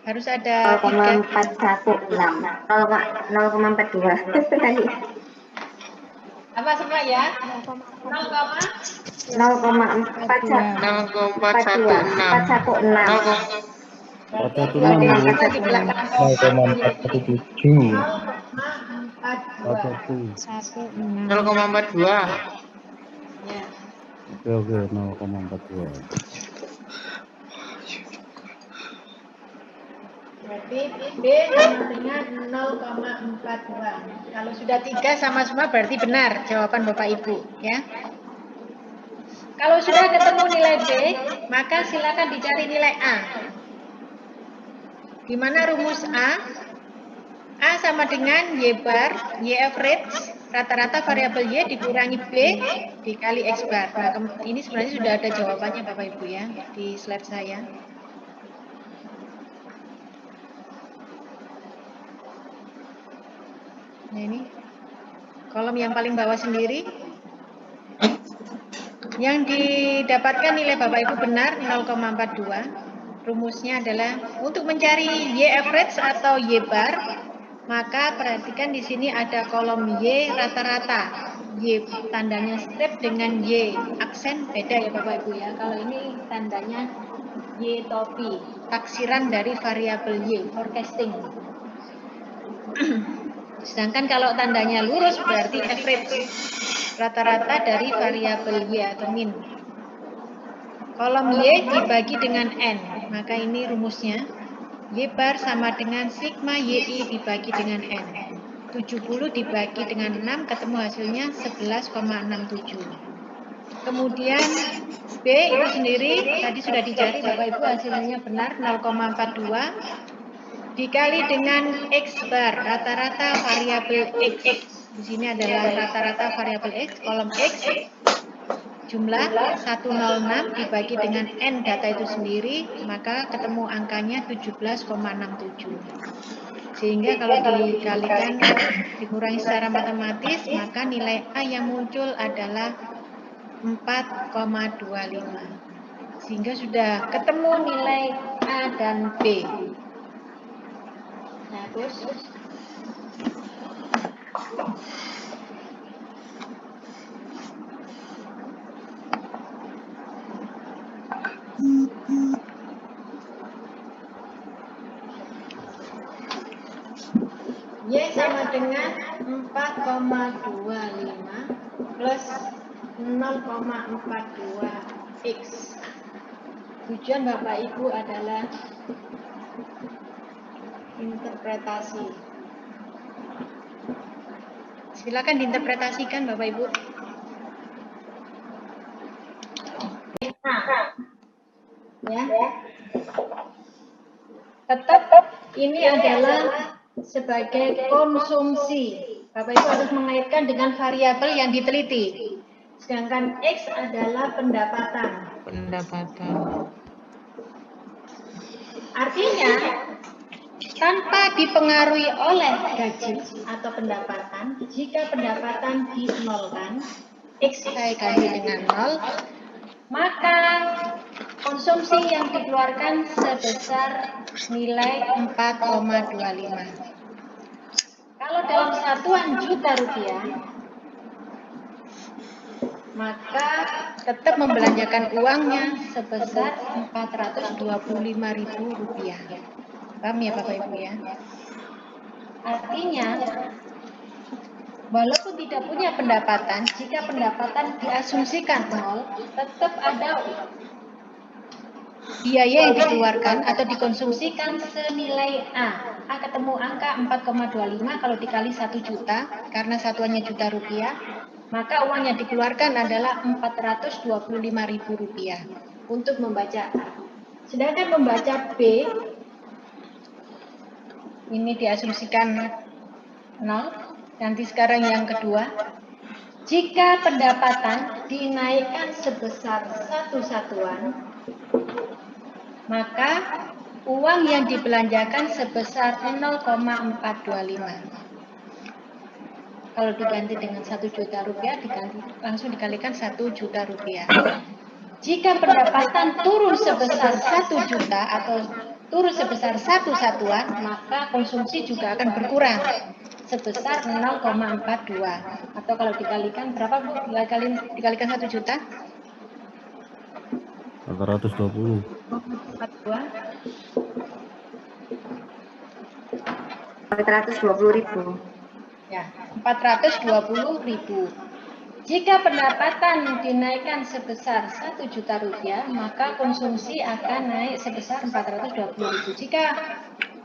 Harus ada 0,416. 0,42 tadi. apa semua ya? 0,416. 0,416. 0,42. Ya. Oke, 0,42. Berarti B sama dengan 0,42. Kalau sudah 3 sama semua berarti benar jawaban Bapak Ibu ya. Kalau sudah ketemu nilai B, maka silakan dicari nilai A. Di mana rumus A? A sama dengan Y bar, Y average, rata-rata variabel Y dikurangi B dikali X bar. Nah, ini sebenarnya sudah ada jawabannya Bapak Ibu ya di slide saya. Nah ini kolom yang paling bawah sendiri. Yang didapatkan nilai Bapak Ibu benar 0,42. Rumusnya adalah untuk mencari Y average atau Y bar, maka perhatikan di sini ada kolom Y rata-rata. Y tandanya strip dengan Y aksen beda ya Bapak Ibu ya. Kalau ini tandanya Y topi, taksiran dari variabel Y, forecasting. Sedangkan kalau tandanya lurus berarti average, rata-rata dari variabel Y atau min. Kolom Y dibagi dengan N, maka ini rumusnya. Y bar sama dengan sigma YI dibagi dengan N. 70 dibagi dengan 6, ketemu hasilnya 11,67. Kemudian B itu sendiri, tadi sudah dicari Bapak Ibu hasilnya benar 0,42. Dikali dengan X bar, rata-rata variabel X. Di sini adalah rata-rata variabel X, kolom X. Jumlah 106 dibagi dengan N data itu sendiri, maka ketemu angkanya 17,67. Sehingga kalau dikalikan, dikurangi secara matematis, maka nilai A yang muncul adalah 4,25. Sehingga sudah ketemu nilai A dan B. Nah, terus Y sama dengan 4,25 plus 0,42 X. Tujuan Bapak Ibu adalah interpretasi. Silakan diinterpretasikan Bapak Ibu. Ya. Tetap ini adalah sebagai konsumsi. Bapak Ibu harus mengaitkan dengan variabel yang diteliti. Sedangkan X adalah pendapatan. Artinya, tanpa dipengaruhi oleh gaji atau pendapatan, jika pendapatan dinolkan, X saya ganti dengan 0, maka konsumsi yang dikeluarkan sebesar nilai 4,25. Kalau dalam satuan juta rupiah, maka tetap membelanjakan uangnya sebesar 425.000 rupiah. Paham ya Bapak Ibu ya? Artinya, walaupun tidak punya pendapatan, jika pendapatan diasumsikan 0, tetap ada biaya yang dikeluarkan atau dikonsumsikan senilai A. A ketemu angka 4,25 kalau dikali 1 juta, karena satuannya juta rupiah, maka uang yang dikeluarkan adalah 425.000 rupiah untuk membaca A. Sedangkan membaca B, ini diasumsikan 0. Nanti sekarang yang kedua, jika pendapatan dinaikkan sebesar 1 satuan, maka uang yang dibelanjakan sebesar 0,425. Kalau diganti dengan 1 juta rupiah, langsung dikalikan 1 juta rupiah. Jika pendapatan turun sebesar 1 juta atau turun sebesar 1 satuan, maka konsumsi juga akan berkurang sebesar 0,42. Atau kalau dikalikan berapa Bu? Dikalikan 1 juta? 420. 420.000. Ya, 420.000. Jika pendapatan dinaikkan sebesar 1 juta rupiah, maka konsumsi akan naik sebesar 420.000. Jika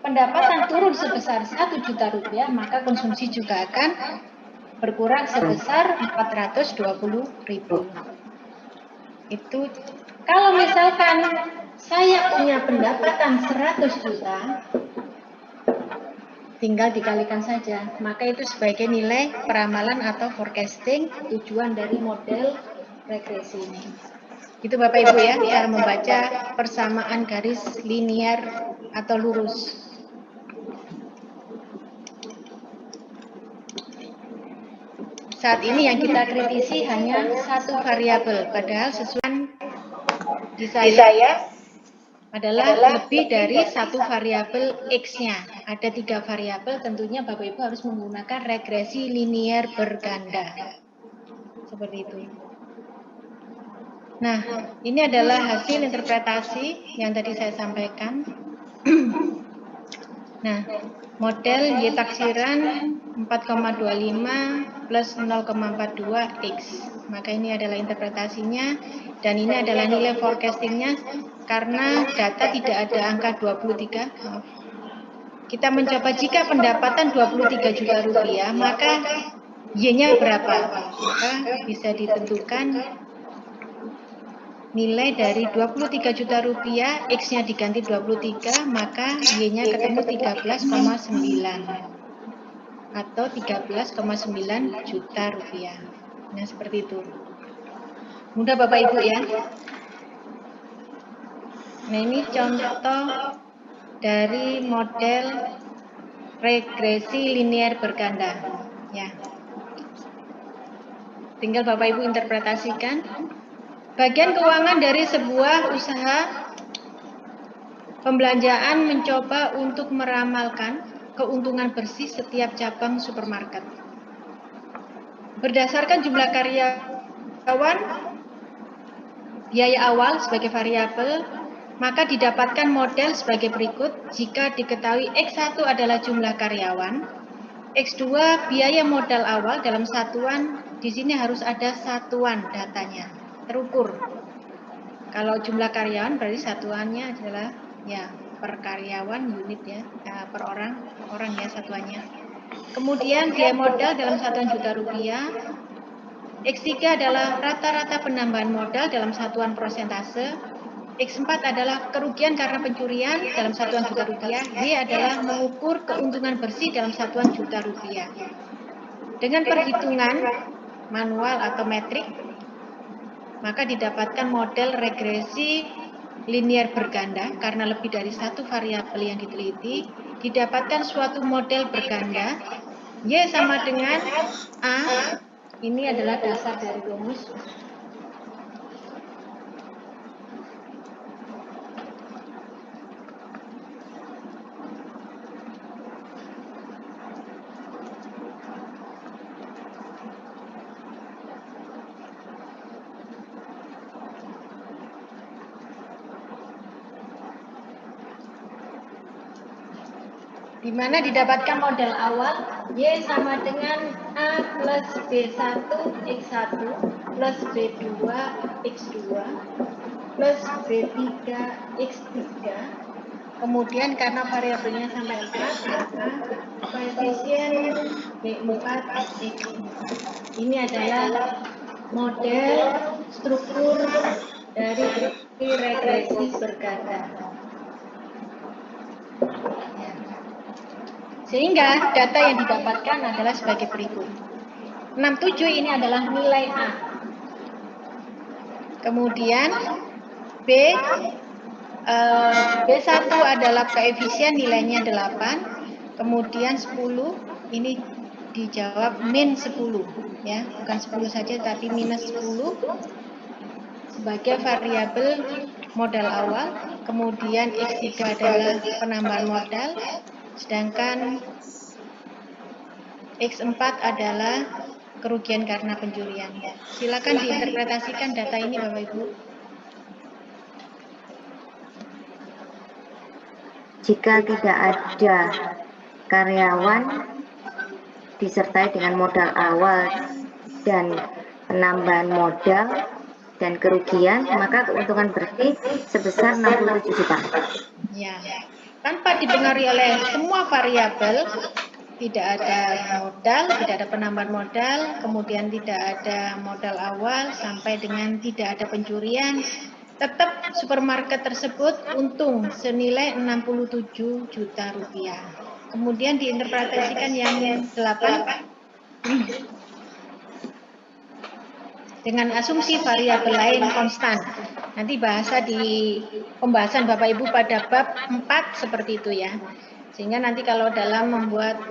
pendapatan turun sebesar 1 juta rupiah, maka konsumsi juga akan berkurang sebesar 420.000. Itu kalau misalkan saya punya pendapatan 100 juta, tinggal dikalikan saja, maka itu sebagai nilai peramalan atau forecasting tujuan dari model regresi ini. Itu Bapak Ibu ya, cara membaca persamaan garis linear atau lurus. Saat ini yang kita kritisi hanya satu variabel, padahal sesuai di saya adalah lebih dari satu variabel X-nya. Ada 3 variabel, tentunya Bapak Ibu harus menggunakan regresi linear berganda. Seperti itu. Nah, ini adalah hasil interpretasi yang tadi saya sampaikan. Nah, model Y taksiran 4,25 plus 0,42 X. Maka ini adalah interpretasinya, dan ini adalah nilai forecastingnya. Karena data tidak ada angka 23, kita mencoba jika pendapatan 23 juta rupiah, maka Y-nya berapa? Maka bisa ditentukan nilai dari 23 juta rupiah, X-nya diganti 23, maka Y-nya ketemu 13,9 atau 13,9 juta rupiah. Nah, seperti itu. Mudah Bapak Ibu ya. Nah, ini contoh dari model regresi linear berganda. Ya. Tinggal Bapak Ibu interpretasikan. Bagian keuangan dari sebuah usaha pembelanjaan mencoba untuk meramalkan keuntungan bersih setiap cabang supermarket. Berdasarkan jumlah karyawan, biaya awal sebagai variabel, maka didapatkan model sebagai berikut. Jika diketahui X1 adalah jumlah karyawan, X2 biaya modal awal dalam satuan, di sini harus ada satuan datanya, terukur. Kalau jumlah karyawan berarti satuannya adalah ya per karyawan unit ya, per orang ya satuannya. Kemudian biaya modal dalam satuan juta rupiah. X3 adalah rata-rata penambahan modal dalam satuan persentase. X4 adalah kerugian karena pencurian dalam satuan juta rupiah. Y adalah mengukur keuntungan bersih dalam satuan juta rupiah. Dengan perhitungan manual atau metrik, maka didapatkan model regresi linear berganda karena lebih dari satu variabel yang diteliti. Didapatkan suatu model berganda Y sama dengan A. Ini adalah dasar dari rumus. Di mana didapatkan model awal Y sama dengan A plus B1 X1 plus B2 X2 plus B3 X3. Kemudian karena variabelnya sampai 4, maka koefisien B4 X4. Ini adalah model struktur dari regresi berganda. Sehingga data yang didapatkan adalah sebagai berikut. 67 ini adalah nilai A. Kemudian B1 adalah koefisien nilainya 8. Kemudian 10 ini dijawab min 10 ya, bukan 10 saja tapi minus 10 sebagai variabel modal awal. Kemudian X3 adalah penambahan modal, sedangkan X4 adalah kerugian karena pencurian. Silakan diinterpretasikan data ini Bapak Ibu. Jika tidak ada karyawan disertai dengan modal awal dan penambahan modal dan kerugian, maka keuntungan bersih sebesar 67 juta. Ya. tanpa dipengaruhi oleh semua variabel, tidak ada modal, tidak ada penambahan modal, kemudian tidak ada modal awal, sampai dengan tidak ada pencurian, tetap supermarket tersebut untung senilai 67 juta rupiah. Kemudian diinterpretasikan yang 8 dengan asumsi variabel lain konstan. Nanti bahasa di pembahasan Bapak Ibu pada bab 4 seperti itu ya. Sehingga nanti kalau dalam membuat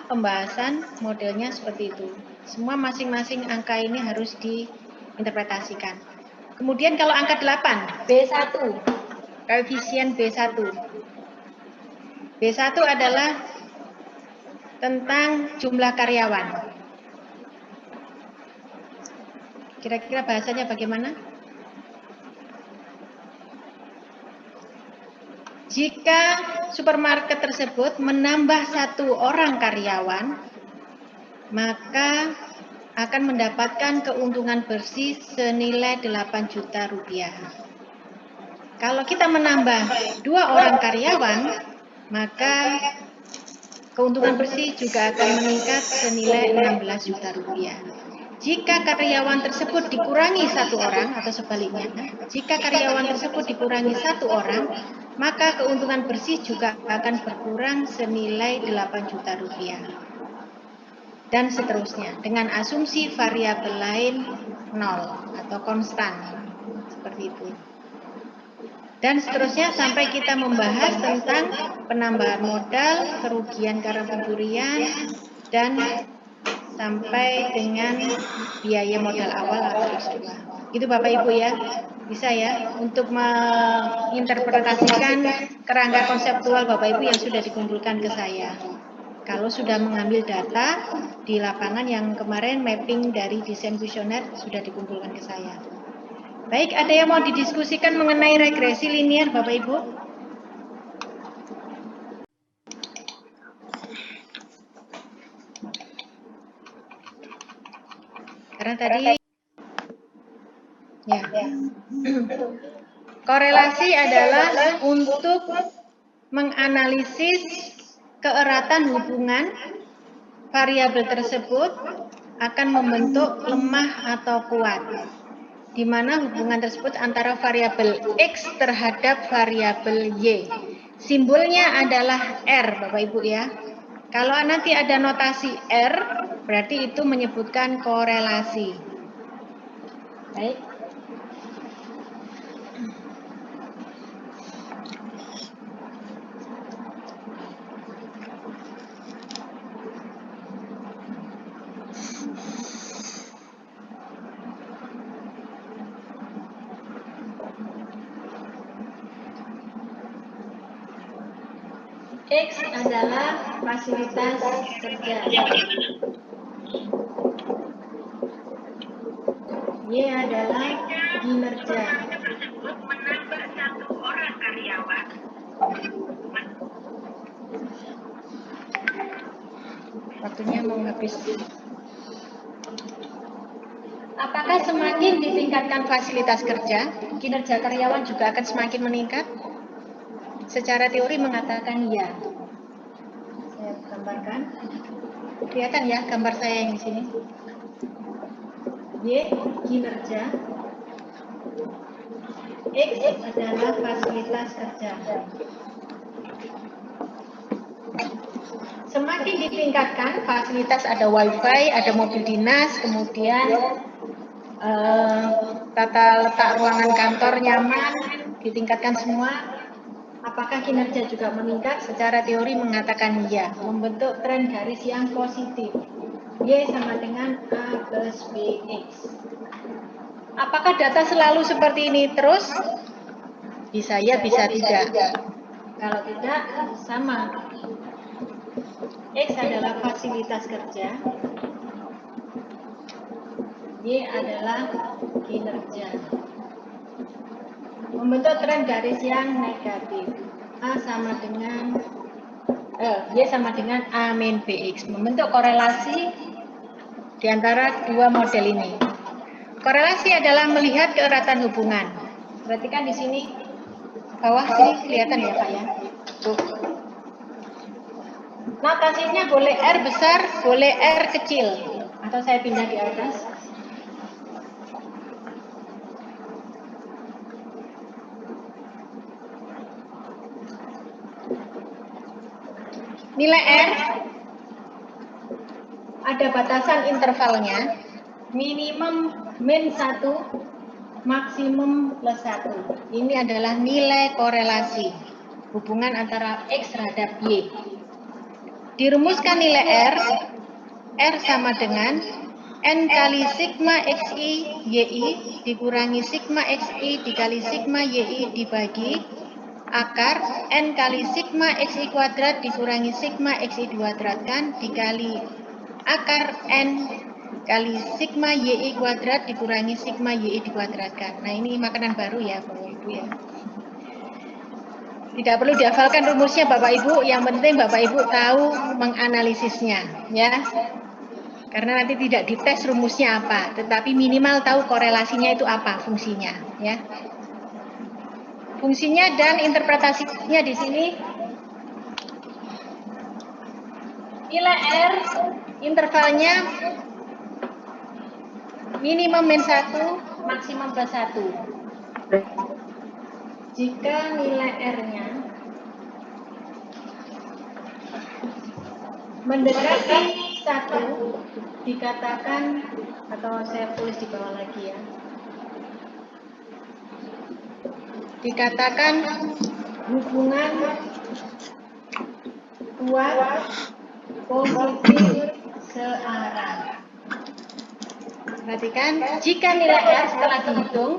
pembahasan modelnya seperti itu. Semua masing-masing angka ini harus diinterpretasikan. Kemudian kalau angka 8, B1, koefisien B1. B1 adalah tentang jumlah karyawan. Kira-kira bahasanya bagaimana? Jika supermarket tersebut menambah 1 orang karyawan, maka akan mendapatkan keuntungan bersih senilai 8 juta rupiah. Kalau kita menambah 2 orang karyawan, maka keuntungan bersih juga akan meningkat senilai 16 juta rupiah. Jika karyawan tersebut dikurangi 1 orang atau sebaliknya, jika karyawan tersebut dikurangi 1 orang, maka keuntungan bersih juga akan berkurang senilai 8 juta rupiah. Dan seterusnya, dengan asumsi variabel lain 0 atau konstan, seperti itu. Dan seterusnya sampai kita membahas tentang penambahan modal, kerugian karena pencurian, dan sampai dengan biaya modal awal atau X2. Itu Bapak Ibu ya, bisa ya untuk menginterpretasikan kerangka konseptual Bapak Ibu yang sudah dikumpulkan ke saya. Kalau sudah mengambil data di lapangan yang kemarin mapping dari desain kuesioner sudah dikumpulkan ke saya. Baik, ada yang mau didiskusikan mengenai regresi linier Bapak Ibu? Karena tadi ya korelasi adalah untuk menganalisis keeratan hubungan variabel tersebut akan membentuk lemah atau kuat, di mana hubungan tersebut antara variabel X terhadap variabel Y. Simbolnya adalah R Bapak Ibu ya. Kalau nanti ada notasi R, berarti itu menyebutkan korelasi. Baik. X adalah fasilitas kerja. Y adalah kinerja. Waktunya mau habis. Apakah semakin ditingkatkan fasilitas kerja, kinerja karyawan juga akan semakin meningkat? Secara teori mengatakan iya. Saya gambarkan. Kelihatan ya gambar saya yang di sini. Y kinerja, X adalah fasilitas kerja. Semakin ditingkatkan fasilitas, ada wifi, ada mobil dinas, kemudian tata letak ruangan kantor nyaman, ditingkatkan semua. Apakah kinerja juga meningkat? Secara teori mengatakan iya, membentuk tren garis yang positif. Y sama dengan A plus BX. Apakah data selalu seperti ini terus? Bisa ya, bisa tidak. Kalau tidak, sama. X adalah fasilitas kerja, Y adalah kinerja. Membentuk tren garis yang negatif. A sama dengan Y sama dengan A min BX. Membentuk korelasi di antara dua model ini. Korelasi adalah melihat keeratan hubungan. Perhatikan di sini bawah sini kelihatan ya Pak ya. Tuh. Notasinya boleh R besar, boleh R kecil. Atau saya pindah di atas. Nilai R ada batasan intervalnya, minimum min 1, maksimum plus 1. Ini adalah nilai korelasi, hubungan antara X terhadap Y. Dirumuskan nilai R sama dengan N kali sigma XI YI dikurangi sigma XI dikali sigma YI dibagi akar N kali sigma XI kuadrat dikurangi sigma XI kuadratkan dikali akar N kali sigma YI kuadrat dikurangi sigma YI dikuadratkan. Nah, ini makanan baru ya Bapak Ibu ya. Tidak perlu dihafalkan rumusnya Bapak Ibu, yang penting Bapak Ibu tahu menganalisisnya ya. Karena nanti tidak dites rumusnya apa, tetapi minimal tahu korelasinya itu apa fungsinya ya. Fungsinya dan interpretasinya di sini. Nilai R intervalnya minimum min 1, maksimum plus 1. Jika nilai R-nya mendekati 1, dikatakan, atau saya tulis di bawah lagi ya, dikatakan hubungan kuat positif searah. Perhatikan, jika nilai R setelah dihitung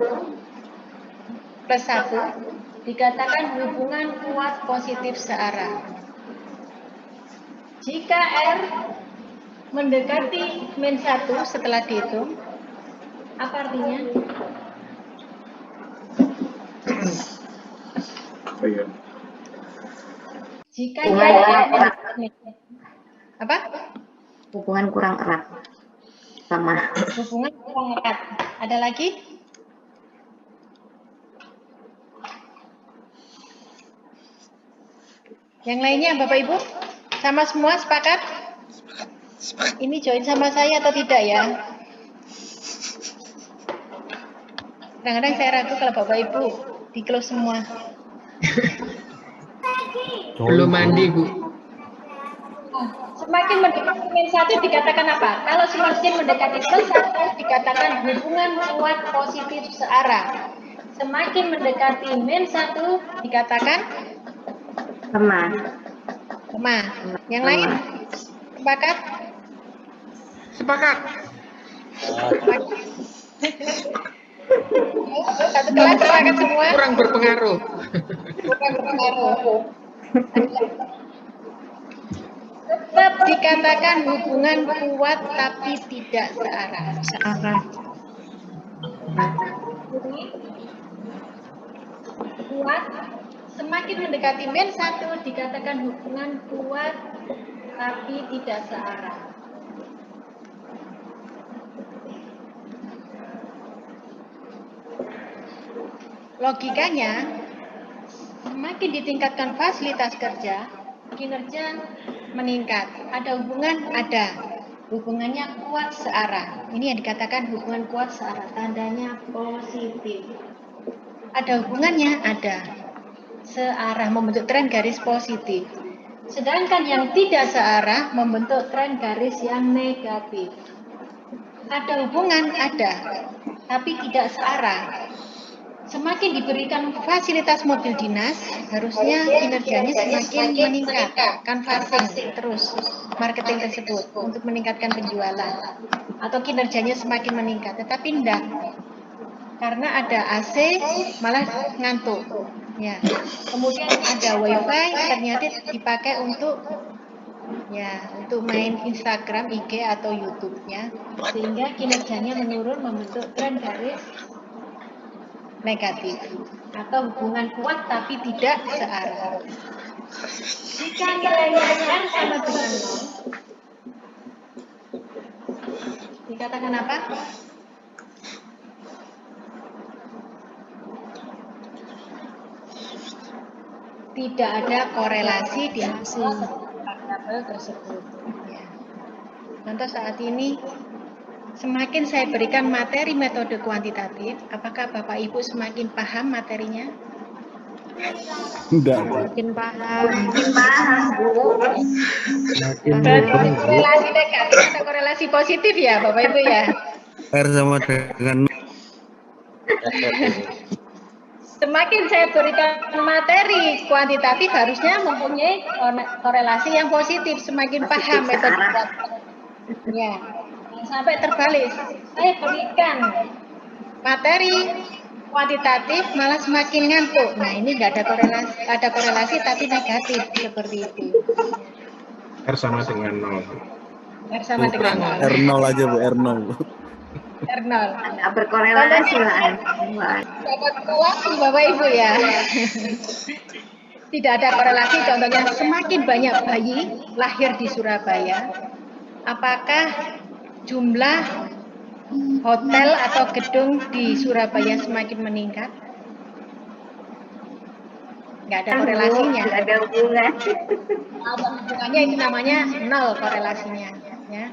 plus 1, dikatakan hubungan kuat positif searah. Jika R mendekati min 1 setelah dihitung, apa artinya? Oh iya. Jika Hubungan kurang erat. apa? Hubungan kurang erat. Sama. Hubungan kurang erat. Ada lagi? Yang lainnya Bapak Ibu? Sama semua sepakat? Ini join sama saya atau tidak ya? Kadang-kadang saya ragu kalau Bapak Ibu di close semua. Belum mandi, Bu. Semakin mendekati min 1 dikatakan apa? Kalau semakin mendekati plus 1 dikatakan hubungan kuat positif searah. Semakin mendekati min 1 dikatakan Sama. lemah. Yang lain? Sepakat? Sepakat. Satu kelas sepakat semua? Kurang berpengaruh. Kurang berpengaruh. Tetap dikatakan hubungan kuat tapi tidak searah. Searah. Kuat, semakin mendekati min 1 dikatakan hubungan kuat tapi tidak searah. Logikanya, semakin ditingkatkan fasilitas kerja, kinerja meningkat. Ada hubungan? Ada. Hubungannya kuat searah. Ini yang dikatakan hubungan kuat searah. Tandanya positif. Ada hubungannya? Ada. Searah membentuk tren garis positif. Sedangkan yang tidak searah membentuk tren garis yang negatif. Ada hubungan? Ada. Tapi tidak searah. Semakin diberikan fasilitas mobil dinas, harusnya kinerjanya semakin meningkat, canvassing terus marketing tersebut untuk meningkatkan penjualan, atau kinerjanya semakin meningkat. Tetapi tidak, karena ada AC malah ngantuk. Ya, kemudian ada WiFi ternyata dipakai untuk untuk main Instagram, IG atau YouTube-nya, sehingga kinerjanya menurun membentuk tren garis negatif atau hubungan kuat tapi tidak searah. Jika nilainya R sama dengan 0, dikatakan apa? tidak ada korelasi di antara variabel tersebut. Ya. Contoh saat ini, semakin saya berikan materi metode kuantitatif, apakah Bapak Ibu semakin paham materinya? Enggak. Semakin paham. Makin paham, Bu. Makin Berarti mudah, Bu. korelasi negatif atau korelasi positif ya, Bapak Ibu ya? R sama dengan Semakin saya berikan materi kuantitatif harusnya mempunyai korelasi yang positif, semakin paham metode kuantitatif. Ya, sampai terbalik. Saya berikan materi kuantitatif malah semakin ngantuk. Nah, ini nggak ada korelasi tapi negatif seperti itu. R sama dengan 0. R sama dengan R0 aja, Bu, R0. R0. Nggak berkorelasi lah. Dapat korelasi Bapak Ibu ya. Tidak ada korelasi, contohnya semakin banyak bayi lahir di Surabaya, apakah jumlah hotel atau gedung di Surabaya semakin meningkat? Nggak ada korelasinya. Nggak ada hubungan. Ada hubungannya, itu namanya nol korelasinya. Ya.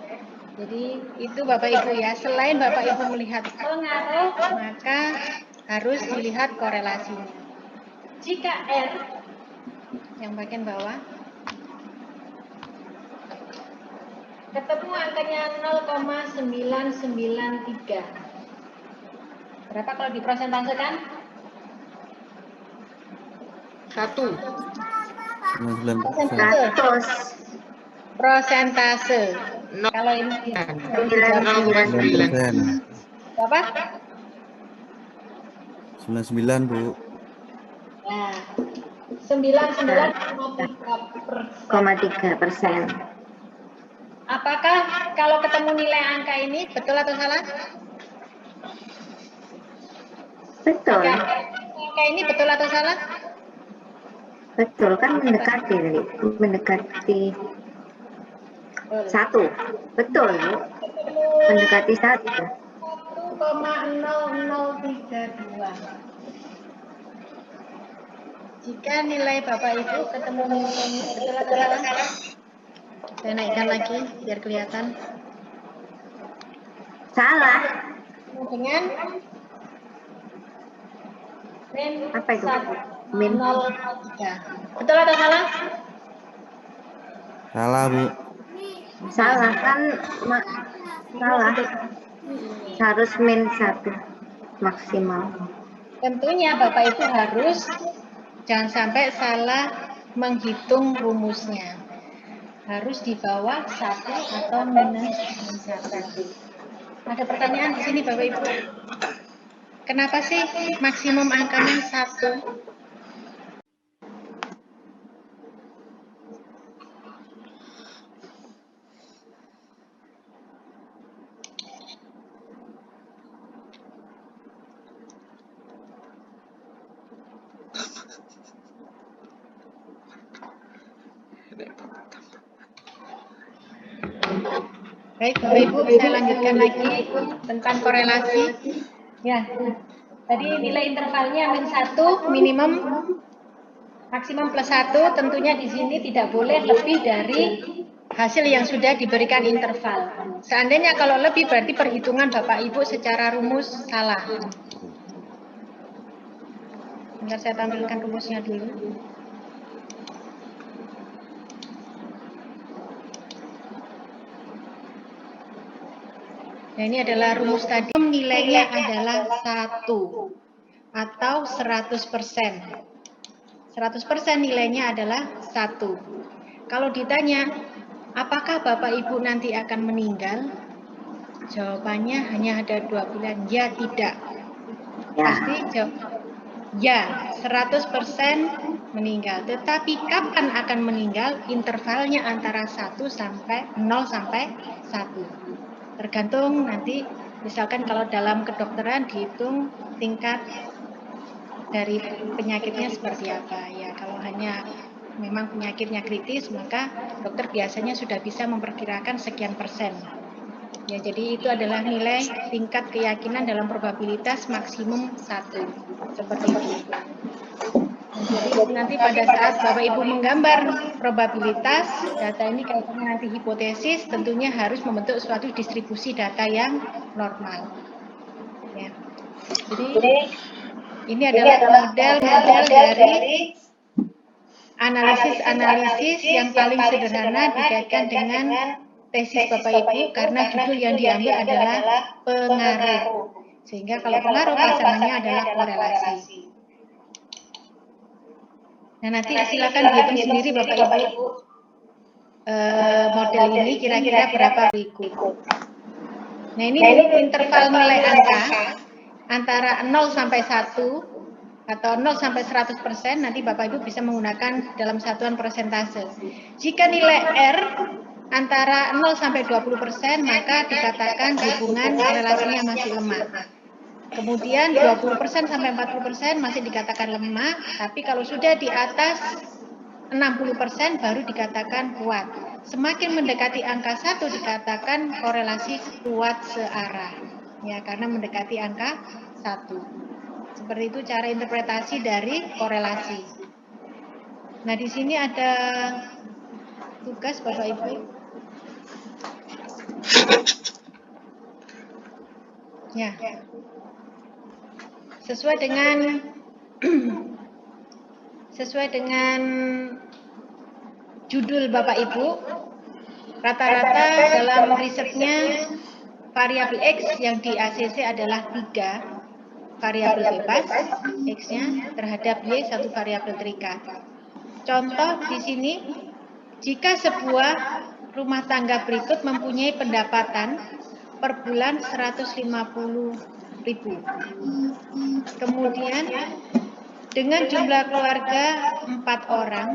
Jadi itu Bapak Ibu ya, selain Bapak Ibu melihat pengaruh, maka harus dilihat korelasinya. Jika R, yang bagian bawah, ketemu angkanya 0,993. Berapa kalau dipresentasekan? 1. 99%. Prosentase. Nol. Kalau ini 0,9. berapa? 99, Bu. Nah, 99,3%. Apakah kalau ketemu nilai angka ini betul atau salah? Betul. Angka ini betul atau salah? Betul kan mendekati tadi. Mendekati 1. Betul, Bu. Mendekati 1. 1,0032. Jika nilai Bapak Ibu ketemu nilai ini betul atau salah? Saya naikkan lagi biar kelihatan. Salah. Dengan min Apa itu? 1,03. Betul atau salah? Salah, Bu. Salah kan salah. Harus min 1 maksimal. Tentunya Bapak Ibu harus jangan sampai salah menghitung rumusnya. Harus di bawah 1 atau minus 1. Ada pertanyaan di sini Bapak Ibu. Kenapa sih maksimum angkanya 1? Baik, Bapak Ibu, saya lanjutkan lagi tentang korelasi. Ya, tadi nilai intervalnya min 1 minimum, maksimum plus 1. Tentunya di sini tidak boleh lebih dari hasil yang sudah diberikan interval. Seandainya kalau lebih berarti perhitungan Bapak Ibu secara rumus salah. Bentar saya tampilkan rumusnya dulu. Nah, ini adalah rumus tadi. Nilainya adalah 1 atau 100%. 100% nilainya adalah 1. Kalau ditanya, apakah Bapak Ibu nanti akan meninggal? Jawabannya hanya ada 2 pilihan, ya, tidak. Pasti jawab ya, 100% meninggal. Tetapi kapan akan meninggal? Intervalnya antara 0 sampai 1. Tergantung nanti, misalkan kalau dalam kedokteran dihitung tingkat dari penyakitnya seperti apa. Ya, kalau hanya memang penyakitnya kritis, maka dokter biasanya sudah bisa memperkirakan sekian persen. Ya, jadi itu adalah nilai tingkat keyakinan dalam probabilitas maksimum 1. Seperti itu. Jadi nanti pada saat Bapak Ibu menggambar probabilitas, data ini kaitannya nanti hipotesis, tentunya harus membentuk suatu distribusi data yang normal. Ya. Jadi ini adalah model-model dari analisis yang paling sederhana dikaitkan dengan tesis Bapak Ibu karena judul yang diambil adalah pengaruh. Sehingga kalau pengaruh pasangannya adalah korelasi. Nah, nanti silakan dihitung sendiri Bapak Ibu model ini kira-kira berapa berikut. Nah, ini interval nilai angka antara 0 sampai 1 atau 0 sampai 100%, nanti Bapak Ibu bisa menggunakan dalam satuan persentase. Jika nilai R antara 0 sampai 20%, maka dikatakan hubungan korelasinya masih lemah. Kemudian 20% sampai 40% masih dikatakan lemah, tapi kalau sudah di atas 60% baru dikatakan kuat. Semakin mendekati angka 1 dikatakan korelasi kuat searah. Ya, karena mendekati angka 1. Seperti itu cara interpretasi dari korelasi. Nah, di sini ada tugas Bapak Ibu. Ya. Sesuai dengan judul Bapak Ibu, rata-rata dalam risetnya variabel X yang di ACC adalah 3 variabel bebas, X-nya terhadap Y 1 variabel terikat. Contoh di sini, jika sebuah rumah tangga berikut mempunyai pendapatan per bulan 150.000. Kemudian dengan jumlah keluarga 4 orang,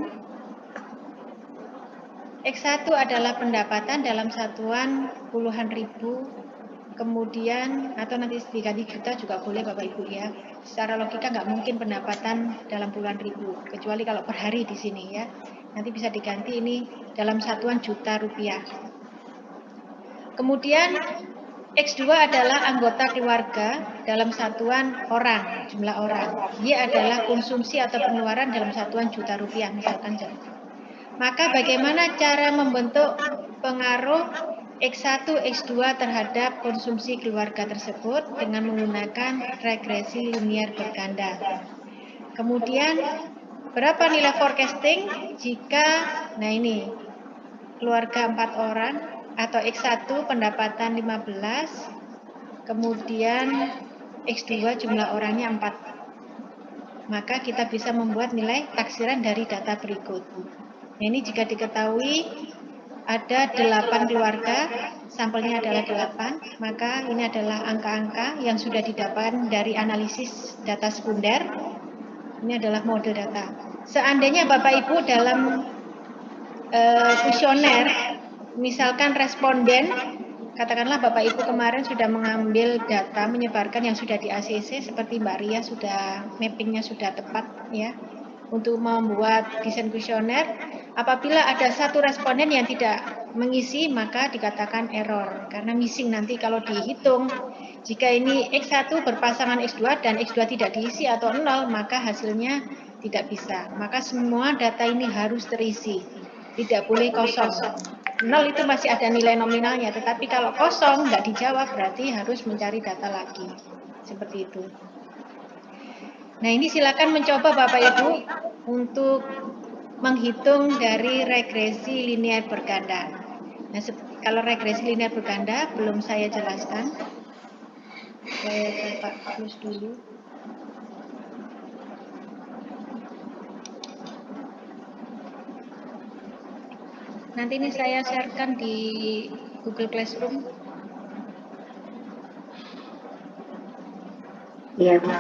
X1 adalah pendapatan dalam satuan puluhan ribu, kemudian atau nanti diganti juta juga boleh Bapak Ibu ya. Secara logika nggak mungkin pendapatan dalam puluhan ribu, kecuali kalau per hari di sini ya. Nanti bisa diganti ini dalam satuan juta rupiah. Kemudian X2 adalah anggota keluarga dalam satuan orang, jumlah orang. Y adalah konsumsi atau pengeluaran dalam satuan juta rupiah misalkan. Maka bagaimana cara membentuk pengaruh X1, X2 terhadap konsumsi keluarga tersebut dengan menggunakan regresi linier berganda. Kemudian berapa nilai forecasting jika, nah ini, keluarga 4 orang atau X1 pendapatan 15, kemudian X2 jumlah orangnya 4. Maka kita bisa membuat nilai taksiran dari data berikut. Nah, ini jika diketahui ada 8 keluarga, sampelnya adalah 8, maka ini adalah angka-angka yang sudah didapatkan dari analisis data sekunder. Ini adalah model data. Seandainya Bapak Ibu dalam kuesioner, misalkan responden, katakanlah Bapak Ibu kemarin sudah mengambil data, menyebarkan yang sudah di ACC, seperti Mbak Ria sudah, mappingnya sudah tepat ya, untuk membuat desain kuesioner. Apabila ada satu responden yang tidak mengisi, maka dikatakan error, karena missing nanti kalau dihitung. Jika ini X1 berpasangan X2 dan X2 tidak diisi atau 0, maka hasilnya tidak bisa. Maka semua data ini harus terisi, tidak boleh kosong. 0 itu masih ada nilai nominalnya, tetapi kalau kosong nggak dijawab berarti harus mencari data lagi. Seperti itu. Nah, ini silakan mencoba Bapak Ibu untuk menghitung dari regresi linier berganda. Nah, kalau regresi linier berganda belum saya jelaskan. Saya coba close dulu. Nanti ini saya sharekan di Google Classroom. Iya, Bu.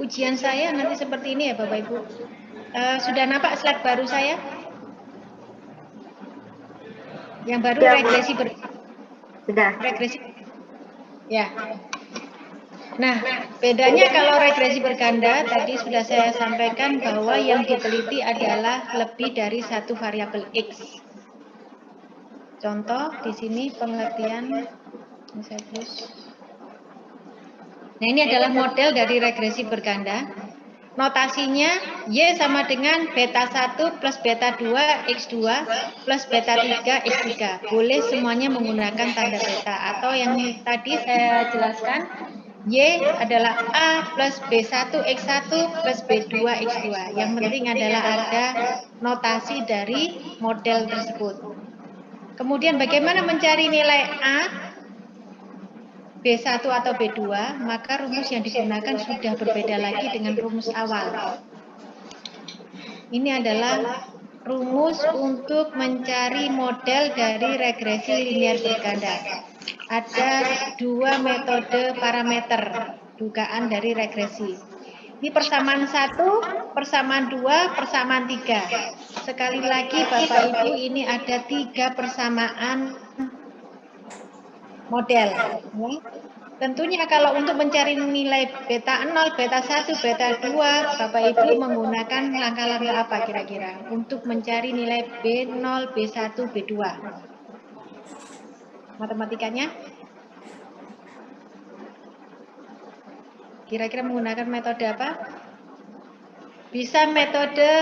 Ujian saya nanti seperti ini ya Bapak Ibu. Sudah nampak slide baru saya? Yang baru Ya, regresi sudah. regresi. Ya. Nah, bedanya kalau regresi berganda tadi sudah saya sampaikan bahwa yang diteliti adalah lebih dari satu variabel X. Contoh di sini pengertian. Nah, ini adalah model dari regresi berganda. Notasinya Y sama dengan beta 1 plus beta 2 X2 plus beta 3 X3. Boleh semuanya menggunakan tanda beta. Atau yang tadi saya jelaskan, Y adalah A plus B1 X1 plus B2 X2. Yang penting adalah ada notasi dari model tersebut. Kemudian bagaimana mencari nilai A, B1 atau B2, maka rumus yang digunakan sudah berbeda lagi dengan rumus awal. Ini adalah rumus untuk mencari model dari regresi linear berganda. Ada dua metode parameter dugaan dari regresi. Ini persamaan 1, persamaan 2, persamaan 3. Sekali lagi Bapak Ibu, ini ada 3 persamaan model. Ya. Tentunya kalau untuk mencari nilai beta 0, beta 1, beta 2, Bapak Ibu menggunakan langkah-langkah apa kira-kira untuk mencari nilai B0, B1, B2? Matematikanya? Kira-kira menggunakan metode apa? Bisa metode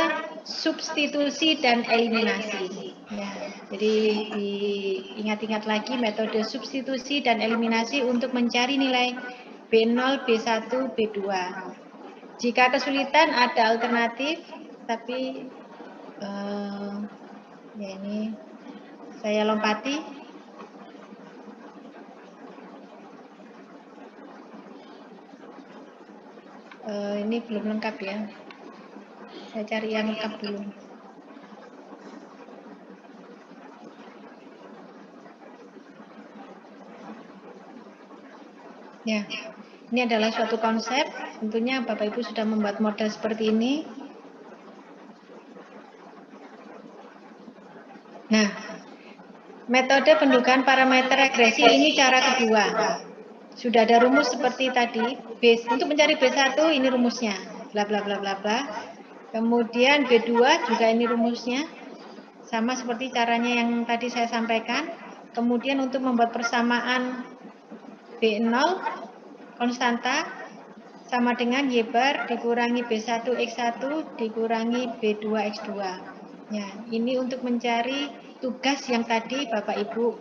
substitusi dan eliminasi. Ya, jadi diingat-ingat lagi metode substitusi dan eliminasi untuk mencari nilai B0, B1, B2. Jika kesulitan ada alternatif, tapi ya ini saya lompati. Ini belum lengkap ya. Saya cari yang lengkap dulu. Ya, ini adalah suatu konsep. Tentunya Bapak Ibu sudah membuat model seperti ini. Nah, metode pendugaan parameter regresi ini cara kedua. Sudah ada rumus seperti tadi. Untuk mencari B1 ini rumusnya. Bla bla bla bla bla. Kemudian B2 juga ini rumusnya. Sama seperti caranya yang tadi saya sampaikan. Kemudian untuk membuat persamaan B0 konstanta sama dengan Y bar dikurangi B1 X1 dikurangi B2 X2. Ya, ini untuk mencari tugas yang tadi Bapak Ibu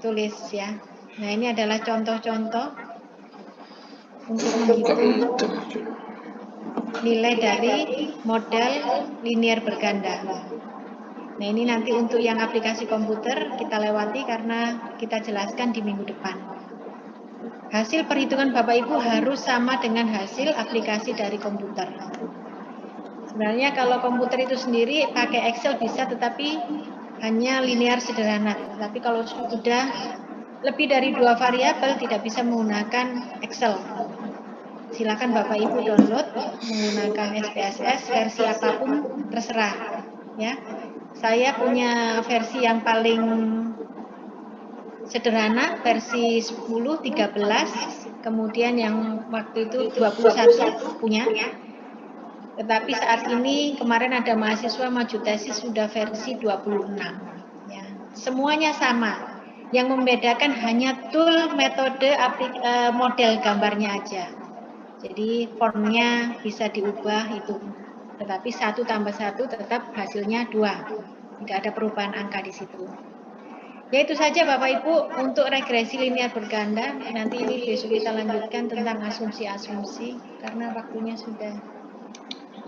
tulis ya. Nah, ini adalah contoh-contoh untuk menghitung nilai dari model linear berganda. Nah, ini nanti untuk yang aplikasi komputer kita lewati karena kita jelaskan di minggu depan. Hasil perhitungan Bapak Ibu harus sama dengan hasil aplikasi dari komputer. Sebenarnya kalau komputer itu sendiri pakai Excel bisa, tetapi hanya linear sederhana. Tapi kalau sudah lebih dari 2 variabel tidak bisa menggunakan Excel. Silakan Bapak Ibu download menggunakan SPSS versi apapun terserah ya. Saya punya versi yang paling sederhana, versi 10, 13, kemudian yang waktu itu 21 punya. Tetapi saat ini kemarin ada mahasiswa maju tesis sudah versi 26 ya. Semuanya sama. Yang membedakan hanya tool metode model gambarnya aja. Jadi formnya bisa diubah itu. Tetapi 1 tambah 1 tetap hasilnya 2. Tidak ada perubahan angka di situ. Ya itu saja Bapak Ibu untuk regresi linear berganda. Nanti ini besok kita lanjutkan tentang asumsi-asumsi karena waktunya sudah